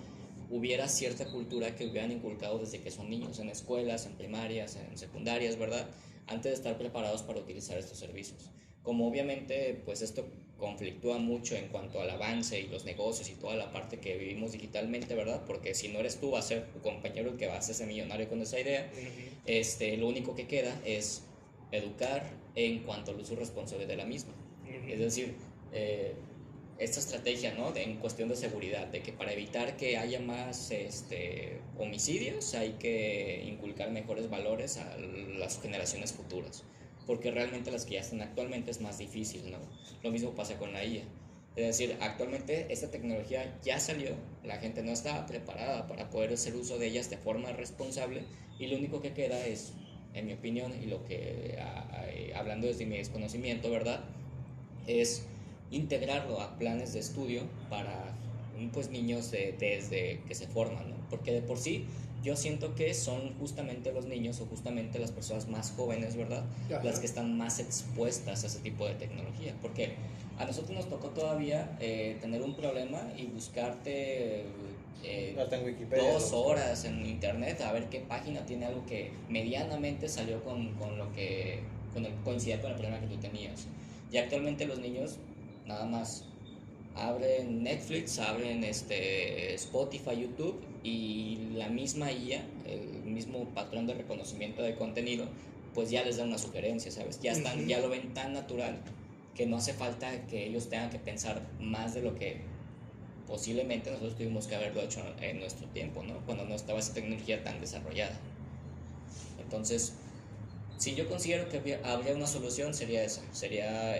hubiera cierta cultura que hubieran inculcado desde que son niños, en escuelas, en primarias, en secundarias, ¿verdad? Antes de estar preparados para utilizar estos servicios. Como obviamente, pues esto conflictúa mucho en cuanto al avance y los negocios y toda la parte que vivimos digitalmente, ¿verdad? Porque si no eres tú, va a ser tu compañero el que va a hacerse millonario con esa idea. Lo único que queda es educar en cuanto al uso responsable de la misma. Es decir, esta estrategia, ¿no? En cuestión de seguridad, de que para evitar que haya más homicidios hay que inculcar mejores valores a las generaciones futuras, porque realmente las que ya están actualmente es más difícil, ¿no? Lo mismo pasa con la IA. Es decir, actualmente esta tecnología ya salió, la gente no estaba preparada para poder hacer uso de ellas de forma responsable, y lo único que queda es, en mi opinión, y lo que, hablando desde mi desconocimiento, ¿verdad?, es integrarlo a planes de estudio para pues, niños desde que se forman, ¿no? Porque de por sí yo siento que son justamente los niños o justamente las personas más jóvenes, ¿verdad?, Ajá. las que están más expuestas a ese tipo de tecnología, porque a nosotros nos tocó todavía tener un problema y buscarte Hasta en Wikipedia. 2 horas en internet a ver qué página tiene algo que medianamente salió coincidía con el problema que tú tenías. Y actualmente los niños nada más abren Netflix, abren Spotify, YouTube, y la misma IA, el mismo patrón de reconocimiento de contenido, pues ya les da una sugerencia, ¿sabes? Ya están, ya lo ven tan natural que no hace falta que ellos tengan que pensar más de lo que posiblemente nosotros tuvimos que haberlo hecho en nuestro tiempo, ¿no? Cuando no estaba esa tecnología tan desarrollada. Entonces, si yo considero que habría una solución, sería esa, sería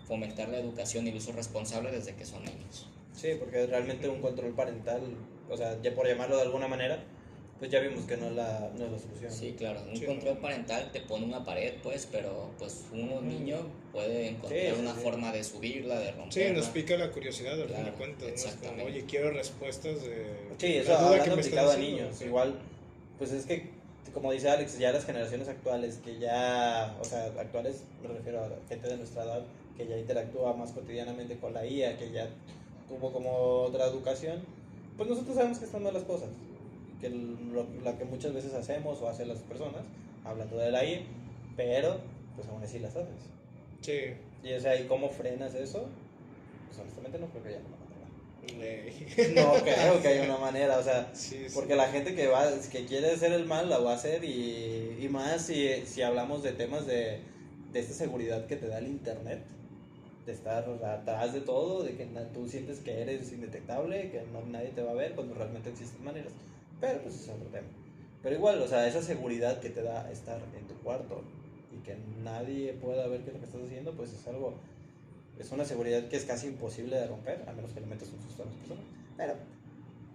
fomentar la educación y el uso responsable desde que son niños. Sí, porque realmente un control parental, o sea, ya por llamarlo de alguna manera, pues ya vimos que no es la solución. Sí, claro, un Sí, control parental te pone una pared, pues, pero pues uno niño puede encontrar Sí, una sí. forma de subirla, de Sí, romperla. nos pica la curiosidad, al fin Claro, de cuentas, ¿no? Es como, exactamente. oye, quiero respuestas de Sí, la eso duda que hablando me están aplicado a haciendo, niños. sí. Igual, pues es que, como dice Alex, ya las generaciones actuales, que ya, o sea, actuales me refiero a gente de nuestra edad, que ya interactúa más cotidianamente con la IA, que ya tuvo como otra educación, pues nosotros sabemos que están mal las cosas. Que la que muchas veces hacemos o hacen las personas, hablando de la IA, pero pues aún así las haces. Sí. Y o sea, ¿y cómo frenas eso? Pues honestamente no creo que haya una manera. Le- No creo que haya una manera, o sea, Sí, sí. porque la gente que quiere hacer el mal la va a hacer y más si hablamos de temas de esta seguridad que te da el internet, de estar atrás de todo, de que tú sientes que eres indetectable, que nadie te va a ver cuando realmente existen maneras, pero pues es otro tema. Pero igual, o sea, esa seguridad que te da estar en tu cuarto y que nadie pueda ver qué es lo que estás haciendo, pues es una seguridad que es casi imposible de romper, a menos que le metas un susto a las personas. Pero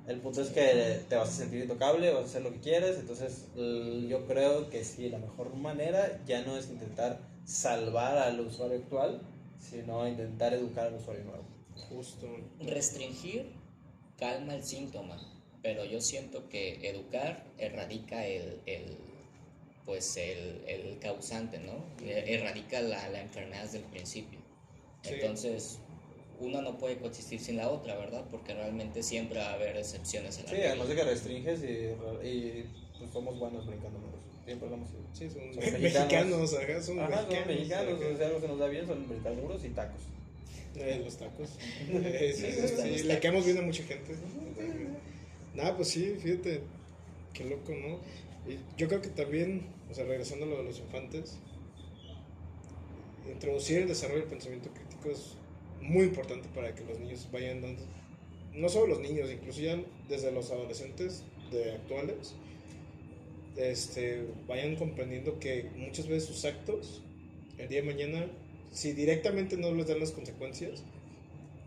el punto es que te vas a sentir intocable, vas a hacer lo que quieres, entonces yo creo que sí, la mejor manera ya no es intentar salvar al usuario actual, sino intentar educar al usuario nuevo. Justo. Restringir calma el síntoma, pero yo siento que educar erradica el causante, ¿no? Erradica la enfermedad desde el principio. Sí. Entonces, una no puede coexistir sin la otra, ¿verdad? Porque realmente siempre va a haber excepciones en la Sí, regla. además de que restringes y pues somos buenos brincando muros. Siempre lo hemos sido. Sí, somos Somos mexicanos, ajá, somos Ajá, somos mexicanos, ajá. o sea, algo que nos da bien son brincar muros y tacos. Los tacos. Sí, le caemos bien a mucha gente. Nada, pues sí, fíjate, qué loco, ¿no? Y yo creo que también, o sea, regresando a lo de los infantes, introducir el desarrollo del pensamiento crítico es muy importante para que los niños vayan dando, no solo los niños, incluso ya desde los adolescentes de actuales, vayan comprendiendo que muchas veces sus actos, el día de mañana, si directamente no les dan las consecuencias,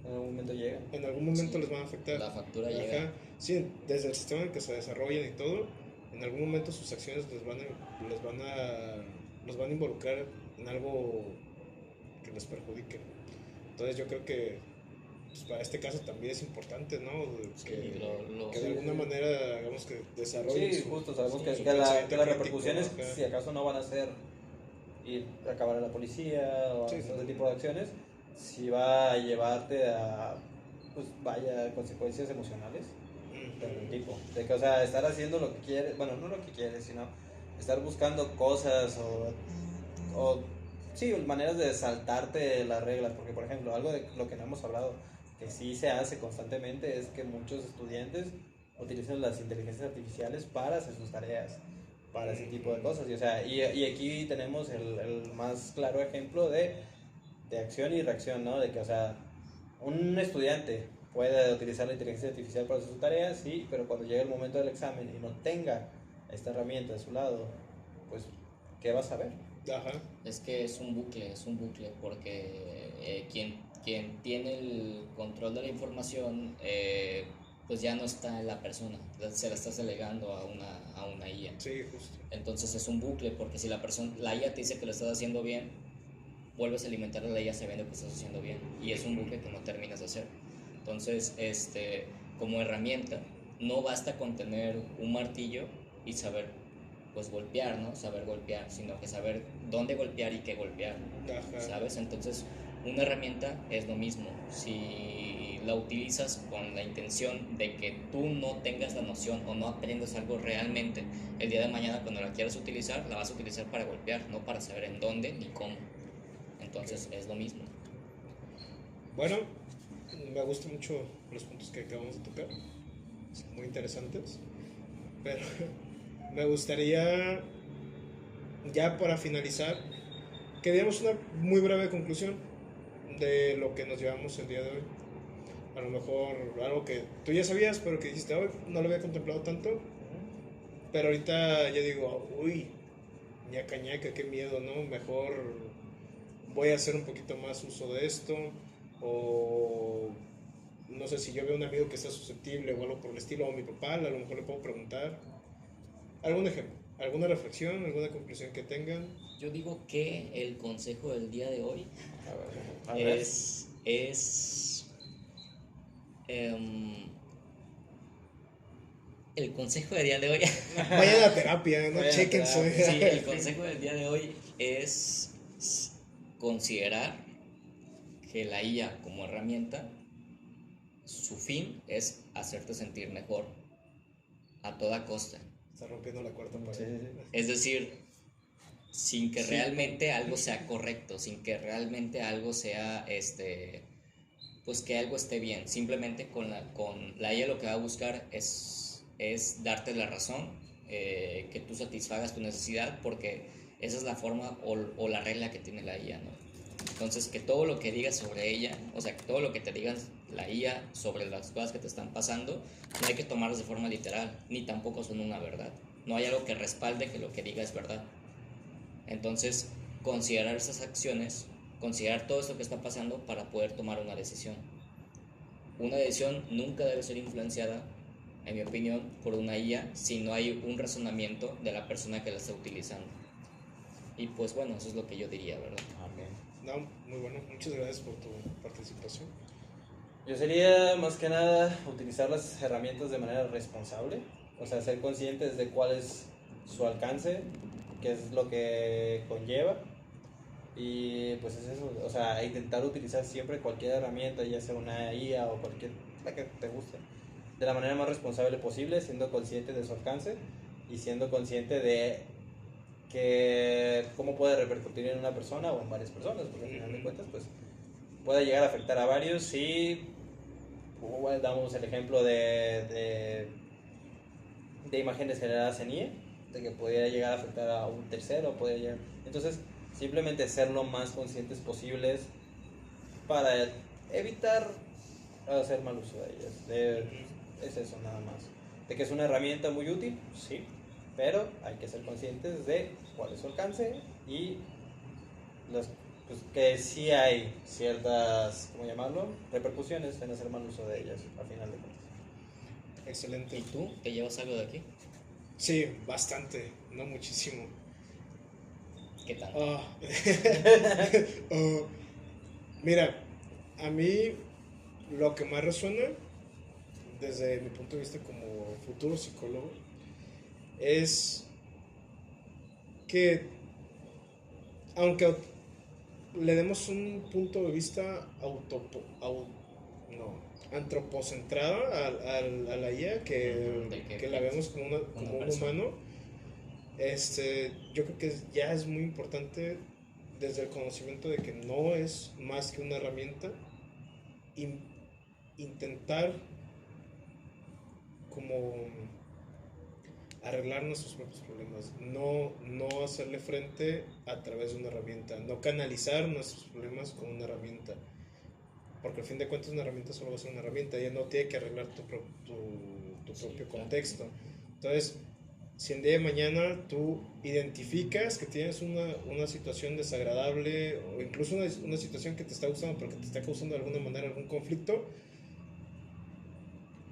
En algún momento llega. en algún momento Sí, les van a afectar. la factura Ajá. llega. Sí, desde el sistema en el que se desarrollan y todo, en algún momento sus acciones los van a involucrar en algo que les perjudique. Entonces yo creo que pues, para este caso también es importante, ¿no? Que, que de sí, alguna sí. manera hagamos que desarrollen Sí, justo, sabemos su que pensamiento las crítico, repercusiones, ajá. si acaso no van a ser ir a acabar a la policía o Sí, hacer sí. ese tipo de acciones, si va a llevarte a, pues vaya, consecuencias emocionales de algún tipo. De que, o sea, estar haciendo lo que quieres, bueno, no lo que quieres, sino estar buscando cosas o sí, maneras de saltarte las reglas, porque por ejemplo, algo de lo que no hemos hablado, que sí se hace constantemente, es que muchos estudiantes utilizan las inteligencias artificiales para hacer sus tareas, para ese tipo de cosas, y, o sea, y aquí tenemos el más claro ejemplo de acción y reacción, ¿no? De que, o sea, un estudiante puede utilizar la inteligencia artificial para hacer su tarea, sí, pero cuando llegue el momento del examen y no tenga esta herramienta a su lado, pues, ¿qué vas a ver? Ajá. Es que es un bucle, porque quien tiene el control de la información, pues ya no está en la persona, se la estás delegando a una IA. Sí, justo. Entonces es un bucle, porque si la IA te dice que lo estás haciendo bien, vuelves a alimentar a la IA sabiendo que estás haciendo bien, y es un bucle que no terminas de hacer. Entonces, como herramienta, no basta con tener un martillo y saber pues golpear, ¿no? Saber golpear, sino que saber dónde golpear y qué golpear, Ajá. ¿sabes? Entonces, una herramienta es lo mismo. Si la utilizas con la intención de que tú no tengas la noción o no aprendas algo realmente, el día de mañana cuando la quieras utilizar, la vas a utilizar para golpear, no para saber en dónde ni cómo. Entonces, es lo mismo. Bueno, me gustan mucho los puntos que acabamos de tocar, son muy interesantes, pero me gustaría, ya para finalizar, que diéramos una muy breve conclusión de lo que nos llevamos el día de hoy. A lo mejor algo que tú ya sabías, pero que dijiste, hoy no lo había contemplado tanto, pero ahorita ya digo, uy, ñaca ñaca, qué miedo, ¿no? Mejor voy a hacer un poquito más uso de esto, o no sé, si yo veo a un amigo que está susceptible o algo por el estilo, o a mi papá, a lo mejor le puedo preguntar. ¿Algún ejemplo? ¿Alguna reflexión? ¿Alguna conclusión que tengan? Yo digo que el consejo del día de hoy A ver. es el consejo del día de hoy. Vayan a terapia, ¿no? Vayan a Chéquense. terapia. Sí, el consejo del día de hoy es considerar que la IA como herramienta, su fin es hacerte sentir mejor a toda costa. Está rompiendo la cuarta Sí, pared. sí, sí. Es decir, sin que realmente algo sea correcto, sin que realmente algo sea, pues que algo esté bien. Simplemente con la IA lo que va a buscar es darte la razón, que tú satisfagas tu necesidad, porque esa es la forma o la regla que tiene la IA, ¿no? Entonces, que todo lo que digas sobre ella, o sea, que todo lo que te digan la IA sobre las cosas que te están pasando, no hay que tomarlos de forma literal, ni tampoco son una verdad. No hay algo que respalde que lo que diga es verdad. Entonces, considerar esas acciones, considerar todo esto que está pasando para poder tomar una decisión. Una decisión nunca debe ser influenciada, en mi opinión, por una IA si no hay un razonamiento de la persona que la está utilizando. Y pues bueno, eso es lo que yo diría, ¿verdad? Amén. No, muy bueno. Muchas gracias por tu participación. Yo sería más que nada utilizar las herramientas de manera responsable, o sea, ser conscientes de cuál es su alcance, qué es lo que conlleva, y pues es eso, o sea, intentar utilizar siempre cualquier herramienta, ya sea una IA o cualquier, la que te guste, de la manera más responsable posible, siendo consciente de su alcance y siendo consciente de que cómo puede repercutir en una persona o en varias personas, porque al final de cuentas pues puede llegar a afectar a varios si damos el ejemplo de imágenes generadas en IA, de que pudiera llegar a afectar a un tercero, entonces simplemente ser lo más conscientes posibles para evitar hacer mal uso de ellas. Es eso nada más. De que es una herramienta muy útil, sí, pero hay que ser conscientes de cuál es su alcance y pues que sí hay ciertas, ¿cómo llamarlo?, repercusiones en hacer mal uso de ellas, al final de cuentas. Excelente. ¿Y tú te llevas algo de aquí? Sí, bastante, no muchísimo. ¿Qué tal? Oh, mira, a mí lo que más resuena, desde mi punto de vista como futuro psicólogo, es que aunque le demos un punto de vista antropocentrado a la IA, que la vemos como un persona. humano, yo creo que ya es muy importante desde el conocimiento de que no es más que una herramienta, intentar como arreglar nuestros propios problemas, no hacerle frente a través de una herramienta, no canalizar nuestros problemas con una herramienta, porque al fin de cuentas una herramienta solo va a ser una herramienta, ella no tiene que arreglar tu propio contexto. Entonces, si el día de mañana tú identificas que tienes una situación desagradable o incluso una situación que te está gustando pero que te está causando de alguna manera algún conflicto,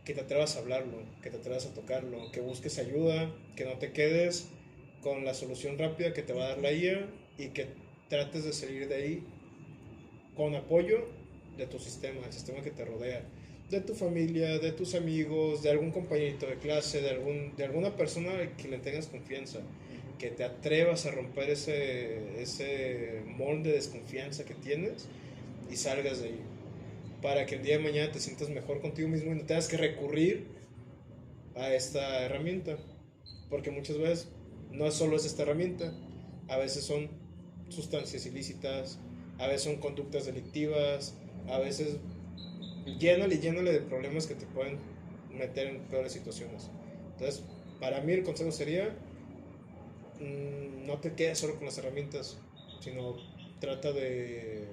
que te atrevas a hablarlo, que te atrevas a tocarlo, que busques ayuda, que no te quedes con la solución rápida que te va a dar la IA y que trates de salir de ahí con apoyo de tu sistema, el sistema que te rodea, de tu familia, de tus amigos, de algún compañerito de clase, de alguna persona que le tengas confianza, que te atrevas a romper ese molde de desconfianza que tienes y salgas de ahí, para que el día de mañana te sientas mejor contigo mismo y no tengas que recurrir a esta herramienta, porque muchas veces no solo es esta herramienta, a veces son sustancias ilícitas, a veces son conductas delictivas, a veces llénale de problemas que te pueden meter en peores situaciones. Entonces, para mí el consejo sería, no te quedes solo con las herramientas, sino trata de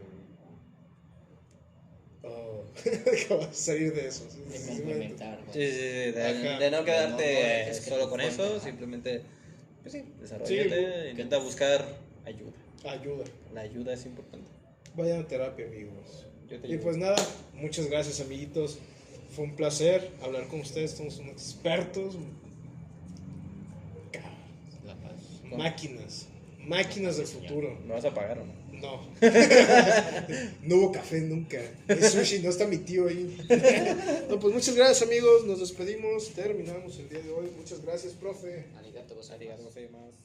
¿cómo vas a salir de eso? De complementar, güey. Sí, de Ajá. no No quedarte dejes que solo te con formen, eso, ajá. simplemente, pues sí, desarrollate, Sí. intenta buscar ayuda. Ayuda. La ayuda es importante. Vayan a terapia, amigos. Yo te Y ayudo. pues nada, muchas gracias, amiguitos. Fue un placer hablar con ustedes. Somos unos expertos. La paz. Máquinas del futuro. ¿Me vas a pagar o no? No. No hubo café nunca. No hay sushi, no está mi tío ahí. No, pues muchas gracias, amigos. Nos despedimos. Terminamos el día de hoy. Muchas gracias, profe. Arigato gozaimasu. Arigato gozaimasu.